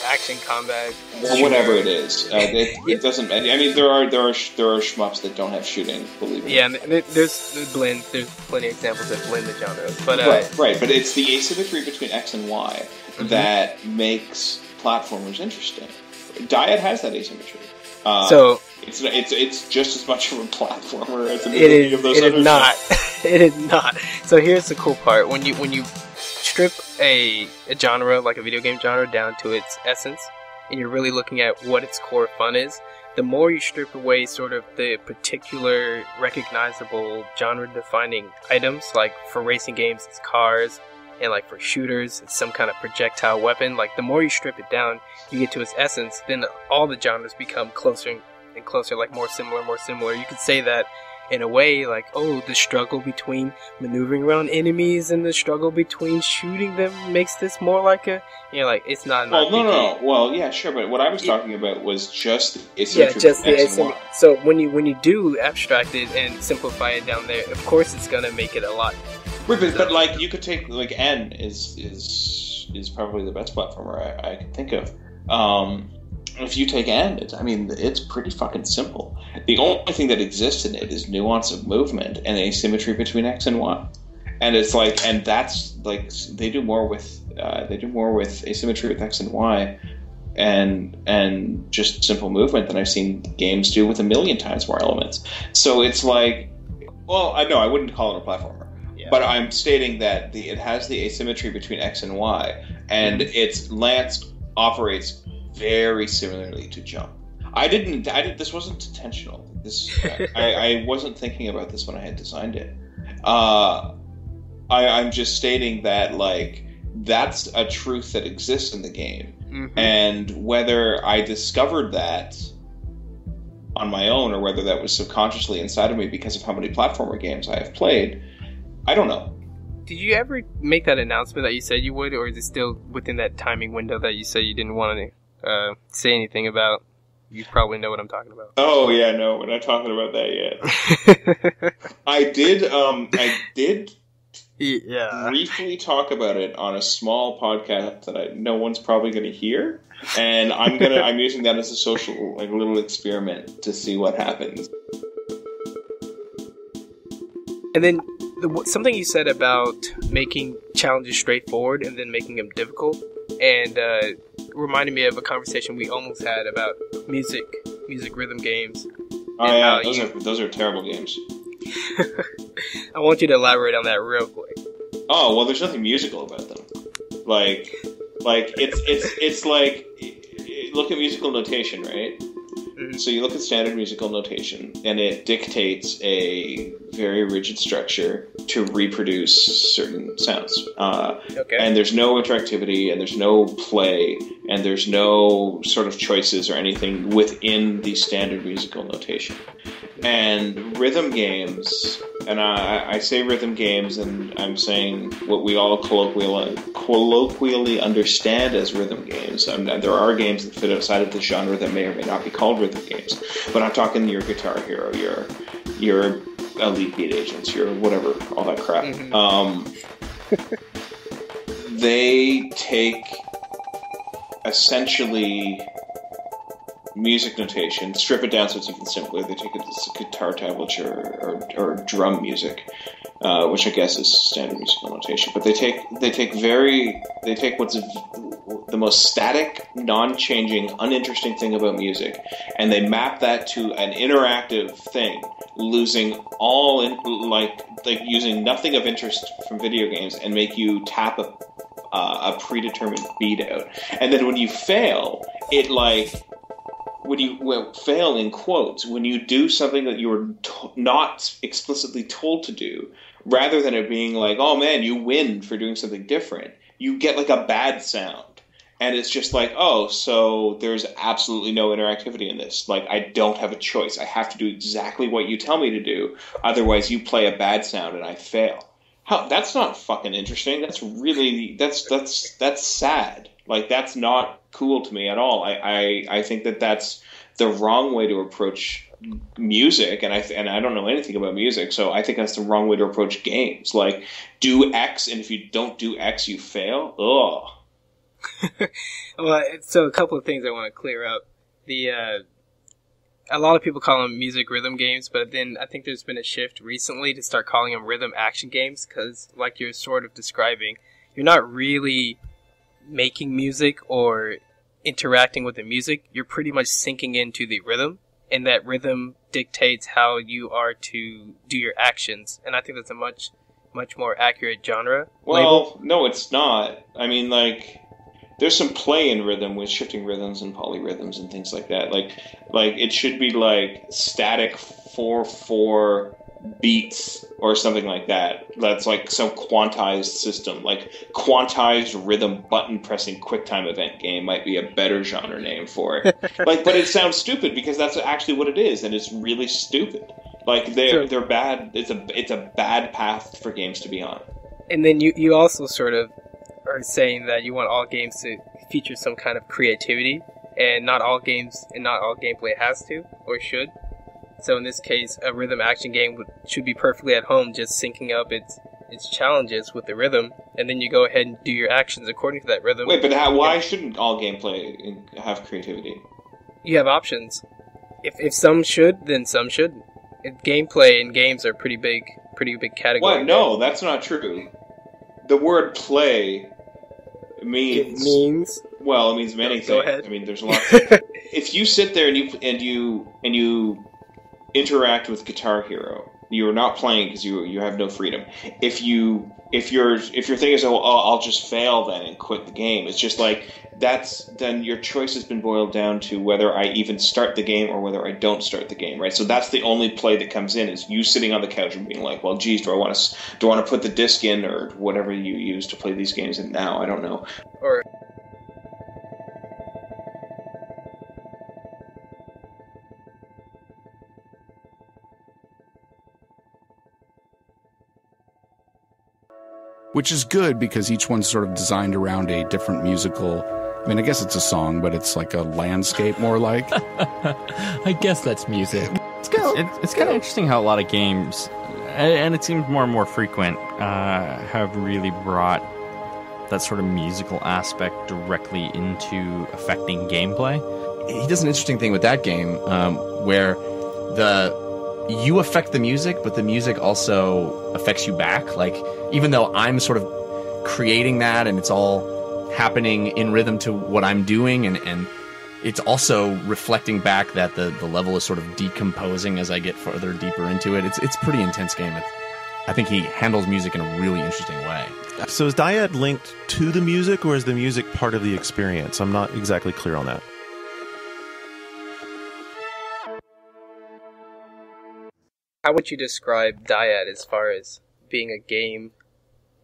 action combat, or whatever it is. It doesn't. I mean, there are shmups that don't have shooting. Believe me. Yeah, and there's blend. There's plenty of examples that blend the genres. But right. But it's the asymmetry between X and Y that makes platformers interesting. Dyad has that asymmetry. So it's just as much of a platformer as any of those. It is not. It is not. So here's the cool part: when you strip a genre, like a video game genre, down to its essence, and you're really looking at what its core fun is, the more you strip away sort of the particular recognizable genre-defining items, like for racing games, it's cars, and like for shooters, it's some kind of projectile weapon. Like, the more you strip it down, you get to its essence, then all the genres become closer and closer, like more similar. You could say that in a way, like, oh, the struggle between maneuvering around enemies and the struggle between shooting them makes this more like a, like, it's not. Well, no. Well, yeah, sure, but what I was talking about was just the asymmetry. Yeah, just the asymmetry. So when you do abstract it and simplify it down there, of course, it's gonna make it a lot. Right, but like, you could take, like, N is probably the best platformer I can think of. If you take N, it's pretty fucking simple. The only thing that exists in it is nuance of movement and asymmetry between X and Y. And it's like, and that's like, they do more with asymmetry with X and Y and just simple movement than I've seen games do with 1,000,000 times more elements. So it's like, well, I wouldn't call it a platformer. Yeah. But I'm stating that it has the asymmetry between X and Y, and its lance operates very similarly to jump. This wasn't intentional. I wasn't thinking about this when I had designed it. I'm just stating that, like, that's a truth that exists in the game, and whether I discovered that on my own or whether that was subconsciously inside of me because of how many platformer games I have played, I don't know. Did you ever make that announcement that you said you would, or is it still within that timing window that you said you didn't want to say anything about? You probably know what I'm talking about. Oh yeah, no, we're not talking about that yet. I did briefly talk about it on a small podcast that no one's probably going to hear, and I'm using that as a social, like, little experiment to see what happens. And then something you said about making challenges straightforward and then making them difficult, and reminded me of a conversation we almost had about music rhythm games. Oh yeah, those are terrible games. I want you to elaborate on that real quick. Oh well, there's nothing musical about them. Like it's like, look at musical notation, right? So you look at standard musical notation, and it dictates a very rigid structure to reproduce certain sounds. And there's no interactivity, and there's no play, and there's no sort of choices or anything within the standard musical notation. And rhythm games, and I say rhythm games, and I'm saying what we all colloquially understand as rhythm games. And there are games that fit outside of the genre that may or may not be called rhythm games. But I'm talking your Guitar Hero, your Elite Beat Agents, your whatever, all that crap. they take essentially music notation, strip it down so it's even simpler. They take it as guitar tablature or drum music, which I guess is standard musical notation. But they take what's the most static, non-changing, uninteresting thing about music, and they map that to an interactive thing, losing all like using nothing of interest from video games, and make you tap a predetermined beat out. And then when you fail, when you fail in quotes, when you do something that you were not explicitly told to do, rather than it being like, oh man, you win for doing something different, you get like a bad sound. And it's just like, oh, so there's absolutely no interactivity in this. Like, I don't have a choice. I have to do exactly what you tell me to do. Otherwise, you play a bad sound and I fail. That's not fucking interesting. That's really that's sad. Like, that's not cool to me at all. I think that's the wrong way to approach music, and I don't know anything about music, so I think that's the wrong way to approach games. Like, do X, and if you don't do X, you fail. Ugh. Well, so a couple of things I want to clear up. A lot of people call them music rhythm games, but then I think there's been a shift recently to start calling them rhythm action games, because like you're sort of describing, you're not really making music or interacting with the music. You're pretty much sinking into the rhythm, and that rhythm dictates how you are to do your actions, and I think that's a much more accurate genre label. No, it's not. I mean, like, there's some play in rhythm with shifting rhythms and polyrhythms and things like that. Like it should be like static 4/4 beats or something like that. That's like some quantized system. Like quantized rhythm button pressing QuickTime event game might be a better genre name for it. But it sounds stupid because that's actually what it is, and it's really stupid. Like they're bad. It's a bad path for games to be on. And then you also sort of are saying that you want all games to feature some kind of creativity, and not all games and not all gameplay has to or should. So in this case, a rhythm action game should be perfectly at home, just syncing up its challenges with the rhythm, and then you go ahead and do your actions according to that rhythm. Wait, but why shouldn't all gameplay have creativity? You have options. If some should, then some shouldn't. Gameplay and games are pretty big category. What? No, that's not true. The word play means... It means? Well, it means many things. Go ahead. I mean, there's a lot. If you sit there and you interact with Guitar Hero, you're not playing because you have no freedom. If your thing is, I'll just fail then and quit the game, it's just like then your choice has been boiled down to whether I even start the game or whether I don't start the game, right? So that's the only play that comes in, is you sitting on the couch and being like, well, geez, do I want to put the disc in or whatever you use to play these games in now? I don't know. Or which is good because each one's sort of designed around a different musical. I mean, I guess it's a song, but it's like a landscape more like. I guess that's music. It's kind of interesting how a lot of games, and it seems more and more frequent, have really brought that sort of musical aspect directly into affecting gameplay. He does an interesting thing with that game where you affect the music, but the music also affects you back. Like, even though I'm sort of creating that and it's all happening in rhythm to what I'm doing, and it's also reflecting back that the level is sort of decomposing as I get further deeper into it. It's a pretty intense game. I think he handles music in a really interesting way. So is Dyad linked to the music, or is the music part of the experience? I'm not exactly clear on that. how would you describe Dyad as far as being a game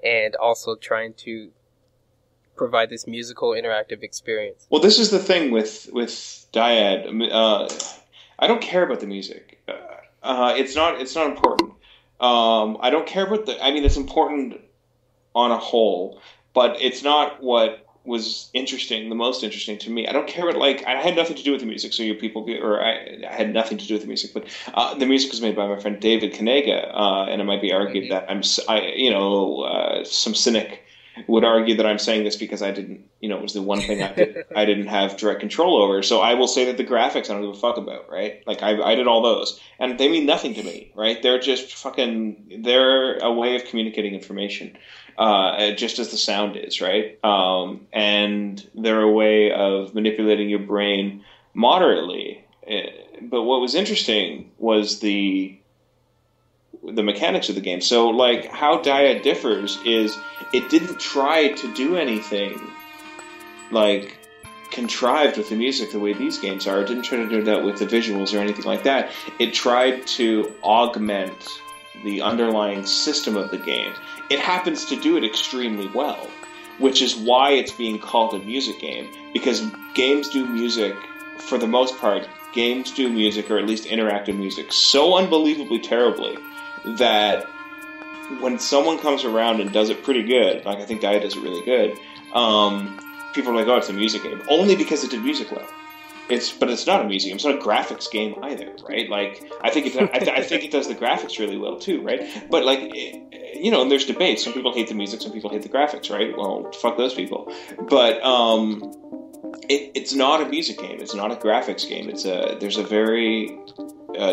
and also trying to provide this musical interactive experience? Well, this is the thing with Dyad. I don't care about the music. It's not important. I don't care about I mean, it's important on a whole, but it's not what was the most interesting to me. I don't care about, I had nothing to do with the music, so I had nothing to do with the music, but the music was made by my friend David Kanega, and it might be argued that some cynic would argue that I'm saying this because I didn't, it was the one thing I didn't have direct control over. So I will say that the graphics I don't give a fuck about, right? Like I did all those, and they mean nothing to me, right? They're just they're a way of communicating information, just as the sound is, right? And they're a way of manipulating your brain moderately. But what was interesting was the mechanics of the game. So, like, how Dyad differs is it didn't try to do anything, like, contrived with the music the way these games are. It didn't try to do that with the visuals or anything like that. It tried to augment the underlying system of the game. It happens to do it extremely well, which is why it's being called a music game, because games do music, for the most part, games do music, or at least interactive music, so unbelievably terribly that when someone comes around and does it pretty good, like I think Dyad does it really good, people are like, oh, it's a music game. Only because it did music well. But it's not a music game. It's not a graphics game either, right? Like, I think it does the graphics really well too, right? But like, and there's debates. Some people hate the music, some people hate the graphics, right? Well, fuck those people. But it's not a music game. It's not a graphics game. There's a very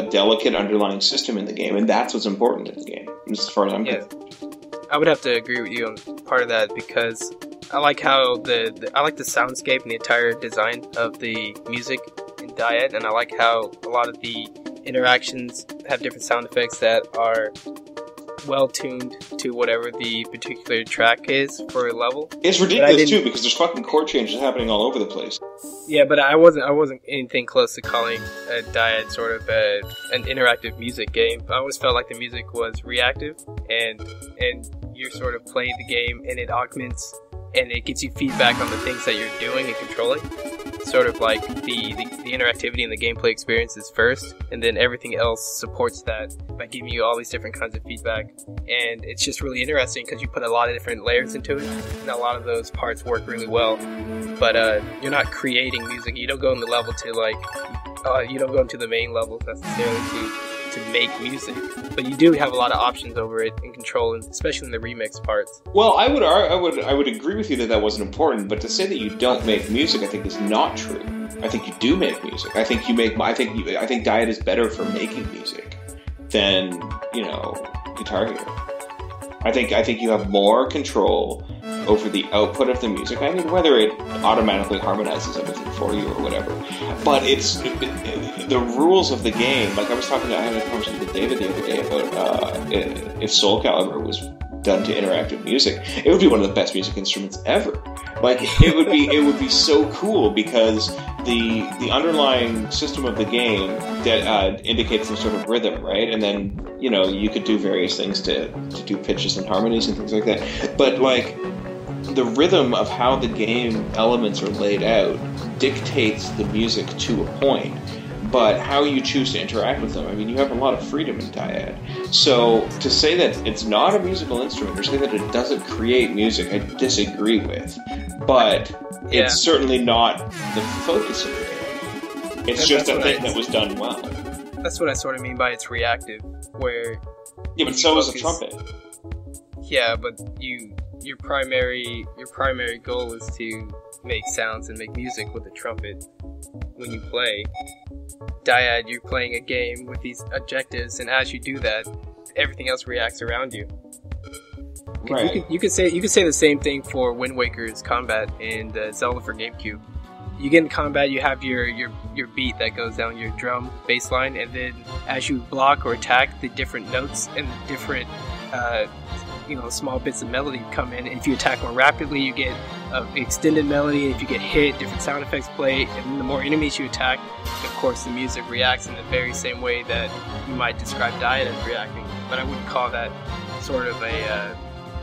delicate underlying system in the game, and that's what's important in the game, as far as I'm concerned. I would have to agree with you on part of that, because I like how I like the soundscape and the entire design of the music in Dyad, and I like how a lot of the interactions have different sound effects that are well tuned to whatever the particular track is for a level. It's ridiculous too, because there's fucking chord changes happening all over the place. Yeah, but I wasn't anything close to calling Dyad sort of an interactive music game. I always felt like the music was reactive, and you're sort of playing the game, and it augments and it gives you feedback on the things that you're doing and controlling. Sort of like the interactivity and the gameplay experience is first, and then everything else supports that by giving you all these different kinds of feedback. And it's just really interesting because you put a lot of different layers into it, and a lot of those parts work really well. But you're not creating music. You don't go in the level to you don't go into the main level necessarily to make music, but you do have a lot of options over it and control, especially in the remix parts. Well, I would agree with you that wasn't important, but to say that you don't make music, I think, is not true. I think you do make music. I think Dyad is better for making music than Guitar Hero. I think you have more control over the output of the music. I mean, whether it automatically harmonizes everything for you or whatever. But the rules of the game, like I had a conversation with David the other day about if Soulcalibur was done to interactive music, it would be one of the best music instruments ever. Like, it would be so cool, because the underlying system of the game that indicates some sort of rhythm, right? And then you could do various things to do pitches and harmonies and things like that. But like, the rhythm of how the game elements are laid out dictates the music to a point, but how you choose to interact with them, I mean, you have a lot of freedom in Dyad. So to say that it's not a musical instrument, or say that it doesn't create music, I disagree with. But it's certainly not the focus of the game. It's just a thing that was done well. That's what I sort of mean by it's reactive, where... Yeah, but so is a trumpet. Yeah, but your primary goal is to make sounds and make music with the trumpet when you play. Dyad, you're playing a game with these objectives, and as you do that, everything else reacts around you. Right. You could say the same thing for Wind Waker's combat and Zelda for GameCube. You get in combat, you have your beat that goes down your drum bass line, and then as you block or attack, the different notes and the different small bits of melody come in. And if you attack more rapidly, you get an extended melody. If you get hit, different sound effects play. And the more enemies you attack, of course, the music reacts in the very same way that you might describe Dyad as reacting. But I wouldn't call that sort of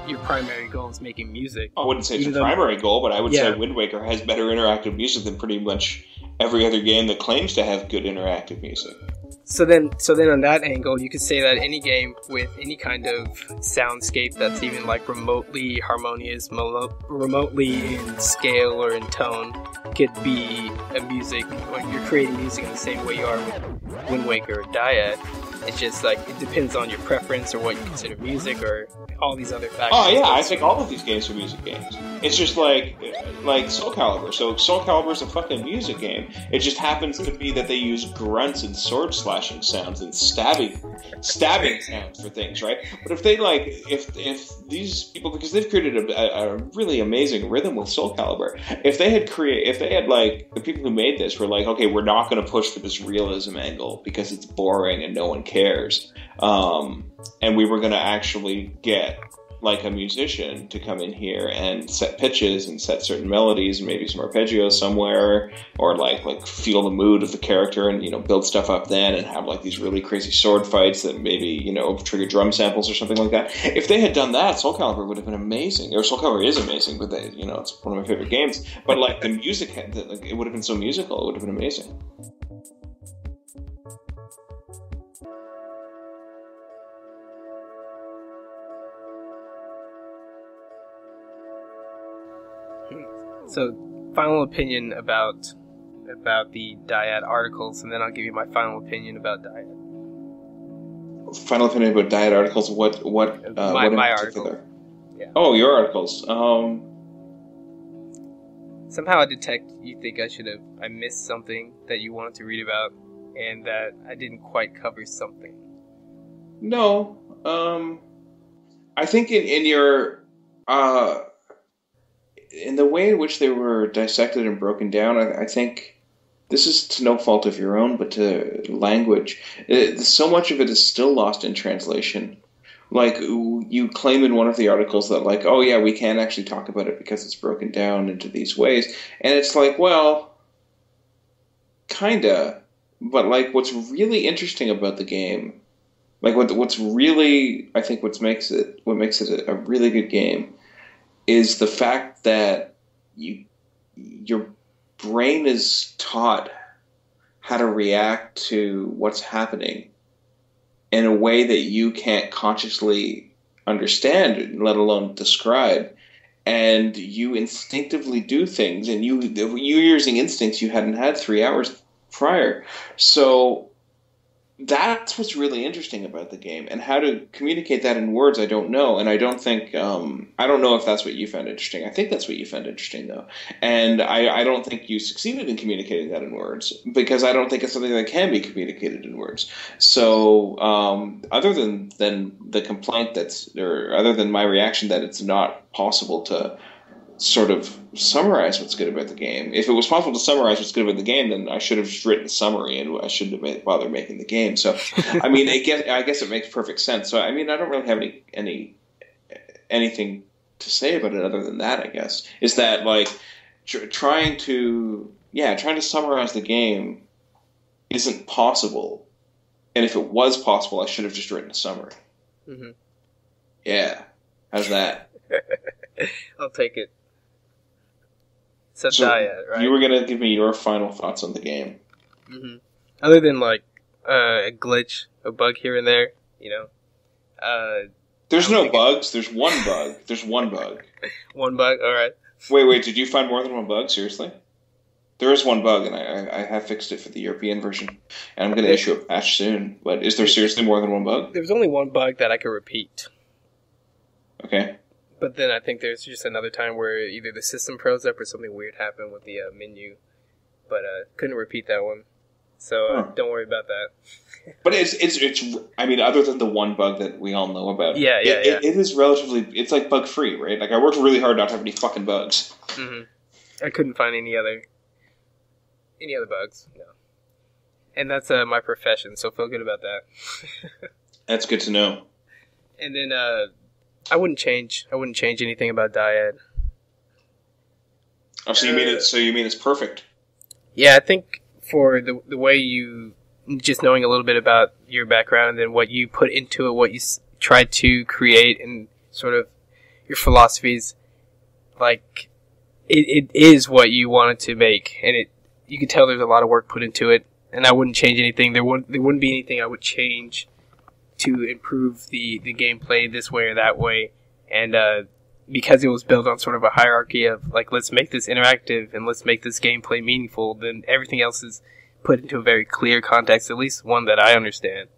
your primary goal is making music. I wouldn't say it's a primary goal, but I would say Wind Waker has better interactive music than pretty much every other game that claims to have good interactive music. So then on that angle, you could say that any game with any kind of soundscape that's even like remotely harmonious, remotely in scale or in tone, could be a music, or you're creating music in the same way you are with Wind Waker or Dyad. It's just like it depends on your preference or what you consider music or all these other factors. Oh yeah, I think all of these games are music games. It's just like Soulcalibur. So Soulcalibur is a fucking music game. It just happens to be that they use grunts and sword slashing sounds and stabbing sounds for things, right? But if they if these people, because they've created a really amazing rhythm with Soulcalibur, if they had the people who made this were like, okay, we're not going to push for this realism angle because it's boring and no one cares, and we were going to actually get like a musician to come in here and set pitches and set certain melodies and maybe some arpeggios somewhere, or like feel the mood of the character and build stuff up then and have like these really crazy sword fights that maybe trigger drum samples or something like that. If they had done that, Soulcalibur would have been amazing. Or Soulcalibur is amazing, but it's one of my favorite games. But like the music, it would have been so musical. It would have been amazing. So, final opinion about the Dyad articles, and then I'll give you my final opinion about Dyad. Final opinion about Dyad articles? What my article. Yeah. Oh, your articles. Somehow I detect you think I missed something that you wanted to read about, and that I didn't quite cover something. No. I think in your in the way in which they were dissected and broken down, I think this is to no fault of your own, but to language. So much of it is still lost in translation. Like, you claim in one of the articles that, like, oh yeah, we can't actually talk about it because it's broken down into these ways. And it's like, well, kinda. But, like, what's really interesting about the game, like, what's really, I think what makes it a really good game, is the fact that your brain is taught how to react to what's happening in a way that you can't consciously understand, let alone describe. And you instinctively do things, and you're using instincts you hadn't had 3 hours prior. So that's what's really interesting about the game, and how to communicate that in words, I don't know, and I don't think I don't know if that's what you found interesting. I think that's what you found interesting, though, and I don't think you succeeded in communicating that in words, because I don't think it's something that can be communicated in words. So other than the complaint other than my reaction that it's not possible to sort of summarize what's good about the game. If it was possible to summarize what's good about the game, then I should have just written a summary, and I shouldn't have bothered making the game. So, I mean, I guess it makes perfect sense. So, I mean, I don't really have anything to say about it other than that, I guess. Is that, like, trying to summarize the game isn't possible. And if it was possible, I should have just written a summary. Mm-hmm. Yeah. How's that? I'll take it. So Dyad, right? You were going to give me your final thoughts on the game. Mm-hmm. Other than, like, a glitch, a bug here and there, There's no bugs. There's one bug. There's one bug. One bug? Alright. Wait, did you find more than one bug? Seriously? There is one bug, and I have fixed it for the European version. And I'm going to issue a patch soon. But is there seriously more than one bug? There's only one bug that I could repeat. Okay. But then I think there's just another time where either the system froze up or something weird happened with the menu. But couldn't repeat that one. So don't worry about that. But it's I mean, other than the one bug that we all know about, it is relatively, it's like bug free, right? Like, I worked really hard not to have any fucking bugs. Mm-hmm. I couldn't find any other bugs. No. And that's my profession, so feel good about that. That's good to know. And then I wouldn't change anything about Dyad. Oh, so you mean it's perfect? Yeah, I think for the way you, just knowing a little bit about your background and then what you put into it, what you tried to create, and sort of your philosophies, like it is what you wanted to make, and you can tell there's a lot of work put into it. And I wouldn't change anything. There wouldn't be anything I would change to improve the gameplay this way or that way. And because it was built on sort of a hierarchy of, like, let's make this interactive and let's make this gameplay meaningful, then everything else is put into a very clear context, at least one that I understand.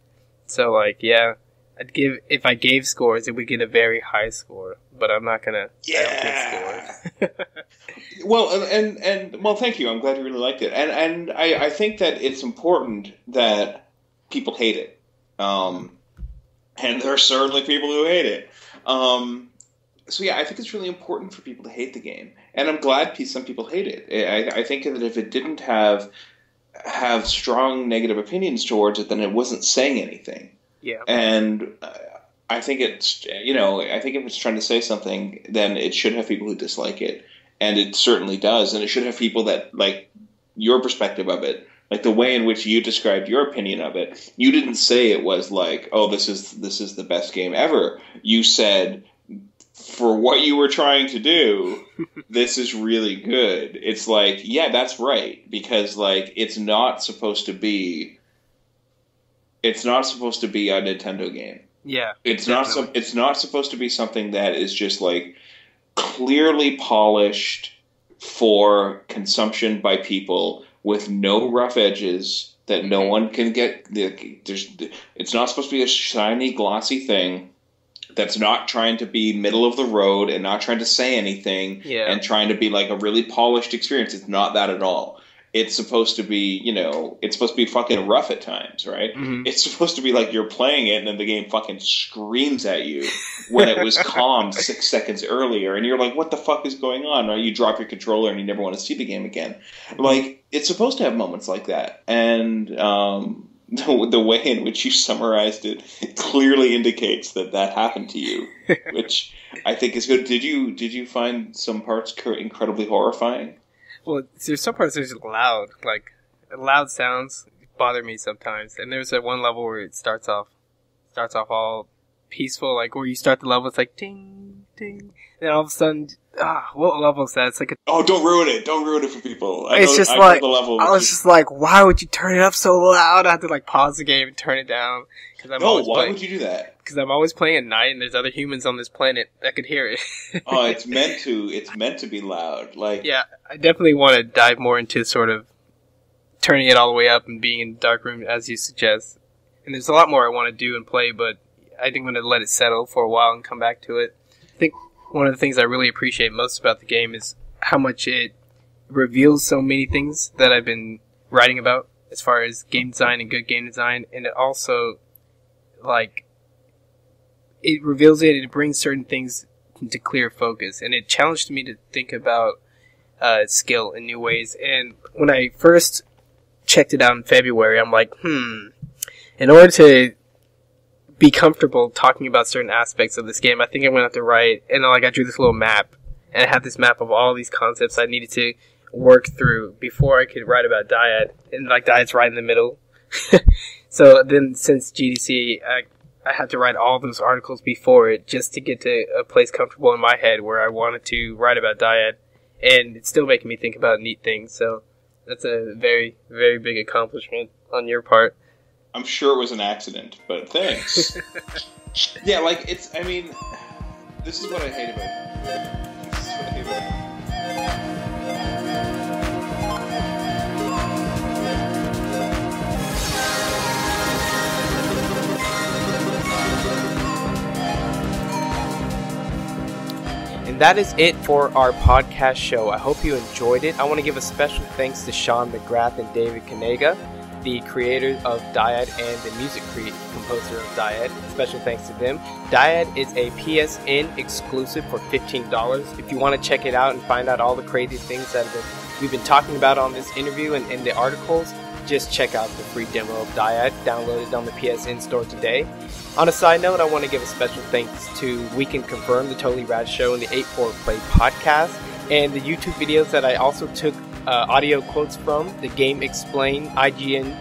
So if I gave scores, it would get a very high score, but I'm not gonna. Yeah. Well, well, thank you. I'm glad you really liked it, and I think that it's important that people hate it, and there are certainly people who hate it. So yeah, I think it's really important for people to hate the game, and I'm glad some people hate it. I think that if it didn't have strong negative opinions towards it, then it wasn't saying anything. Yeah. And I think it's, I think if it's trying to say something, then it should have people who dislike it. And it certainly does. And it should have people that like your perspective of it, like the way in which you described your opinion of it. You didn't say it was like, oh, this is the best game ever. You said, for what you were trying to do, this is really good. It's like, yeah, that's right. Because like, it's not supposed to be a Nintendo game. Yeah. It's not supposed to be something that is just like clearly polished for consumption by people with no rough edges that no one can get. It's not supposed to be a shiny, glossy thing that's not trying to be middle of the road and not trying to say anything and trying to be like a really polished experience. It's not that at all. It's supposed to be, it's supposed to be fucking rough at times, right? Mm-hmm. It's supposed to be like you're playing it and then the game fucking screams at you when it was calmed 6 seconds earlier. And you're like, what the fuck is going on? Or you drop your controller and you never want to see the game again. Like, it's supposed to have moments like that. And the way in which you summarized it clearly indicates that happened to you, which I think is good. Did you find some parts incredibly horrifying? Well, there's some parts that are just loud. Like, loud sounds bother me sometimes. And there's that one level where it starts off all peaceful, like where you start the level, it's like ting, ting. And all of a sudden, what level is that? It's like don't ruin it. Don't ruin it for people. I was just like, why would you turn it up so loud? I had to like pause the game and turn it down. Why would you do that? Because I'm always playing at night, and there's other humans on this planet that could hear it. Oh, it's meant to be loud. Like, yeah, I definitely want to dive more into sort of turning it all the way up and being in the dark room as you suggest. And there's a lot more I want to do and play, but I think I'm going to let it settle for a while and come back to it. I think one of the things I really appreciate most about the game is how much it reveals so many things that I've been writing about as far as game design and good game design, and it also it reveals it brings certain things into clear focus, and it challenged me to think about skill in new ways. And when I first checked it out in February, I'm like, in order to be comfortable talking about certain aspects of this game, I think I'm going to have to write, and I drew this little map, and I had this map of all these concepts I needed to work through before I could write about Dyad, and Dyad's right in the middle. So then, since GDC, I had to write all those articles before it just to get to a place comfortable in my head where I wanted to write about Dyad, and it's still making me think about neat things. So that's a very, very big accomplishment on your part. I'm sure it was an accident, but thanks. Yeah, this is what I hate about it. And that is it for our podcast show. I hope you enjoyed it. I want to give a special thanks to Shawn McGrath and David Kanega, the creators of Dyad and the music composer of Dyad. Special thanks to them. Dyad is a PSN exclusive for $15. If you want to check it out and find out all the crazy things that we've been talking about on this interview and in the articles, just check out the free demo of Dyad. Download it on the PSN store today. On a side note, I want to give a special thanks to We Can Confirm, the Totally Rad Show, and the 8-4 Play podcast, and the YouTube videos that I also took audio quotes from, the Game Explain, IGN,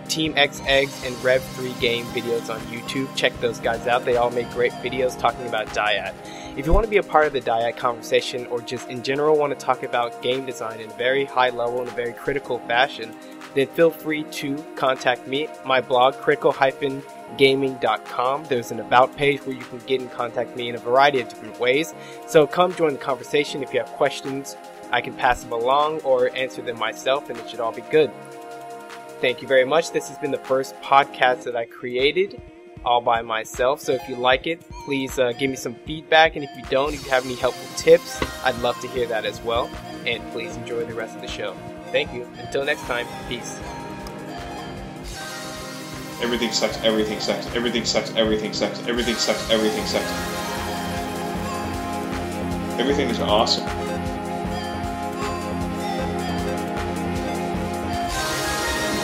Team X Eggs, and Rev 3 Game videos on YouTube. Check those guys out. They all make great videos talking about Dyad. If you want to be a part of the Dyad conversation, or just in general want to talk about game design in a very high level and a very critical fashion, then feel free to contact me. My blog, critical-gaming.com. There's an about page where you can get in contact with me in a variety of different ways. So come join the conversation. If you have questions, I can pass them along or answer them myself, and it should all be good. Thank you very much. This has been the first podcast that I created all by myself. So if you like it, please give me some feedback. And if you don't, if you have any helpful tips, I'd love to hear that as well. And please enjoy the rest of the show. Thank you. Until next time, peace. Everything sucks, everything sucks, everything sucks, everything sucks, everything sucks, everything sucks. Everything is awesome.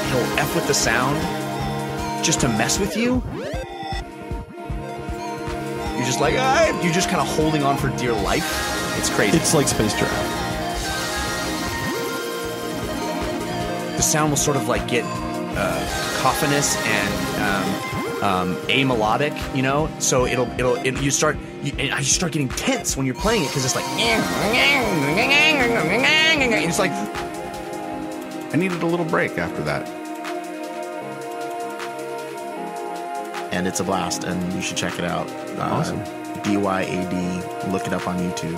He'll F with the sound just to mess with you. You're just like, you're just kind of holding on for dear life. It's crazy. It's like Space Jam. The sound will sort of like get cacophonous and amelodic, you know. So you start getting tense when you're playing it because it's like, it's like. I needed a little break after that. And it's a blast, and you should check it out. Awesome. DYAD. Look it up on YouTube.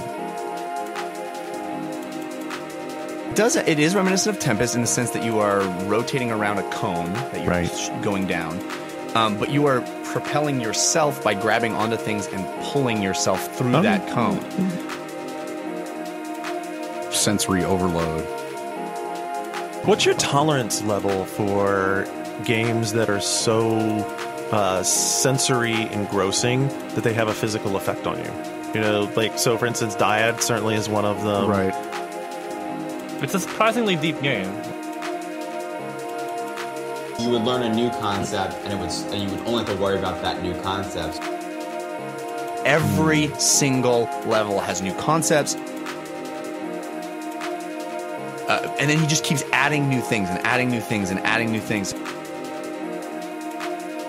It is reminiscent of Tempest in the sense that you are rotating around a cone that you're going down, but you are propelling yourself by grabbing onto things and pulling yourself through that cone. Sensory overload. What's your tolerance level for games that are so sensory engrossing that they have a physical effect on you? You know, like, so for instance, Dyad certainly is one of them. Right. It's a surprisingly deep game. You would learn a new concept, and you would only have to worry about that new concept. Every single level has new concepts. And then he just keeps adding new things and adding new things and adding new things.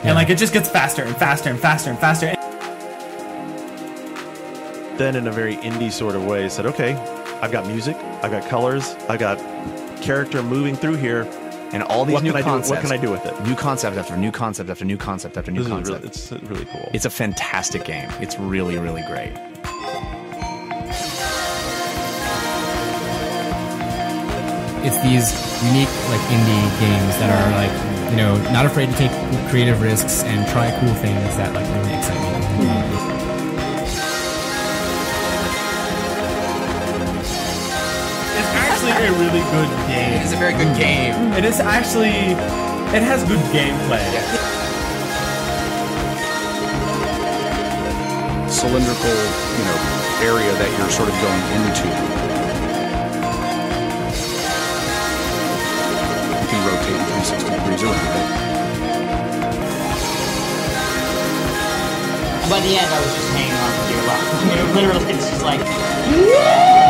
And like it just gets faster and faster and faster and faster. Then in a very indie sort of way said, okay, I've got music, I've got colors, I've got character moving through here. And all these new concepts. What can I do with it? New concept after new concept after new concept after new concept. It's really cool. It's a fantastic game. It's really, really great. It's these unique, like, indie games that are, like, you know, not afraid to take creative risks and try cool things that, like, really excite me. It's actually a really good game. It is a very good game. It is actually, it has good gameplay. Cylindrical, you know, area that you're sort of going into. You can rotate 360 degrees around it. And by the end, I was just hanging on for dear life. Literally, it's just like.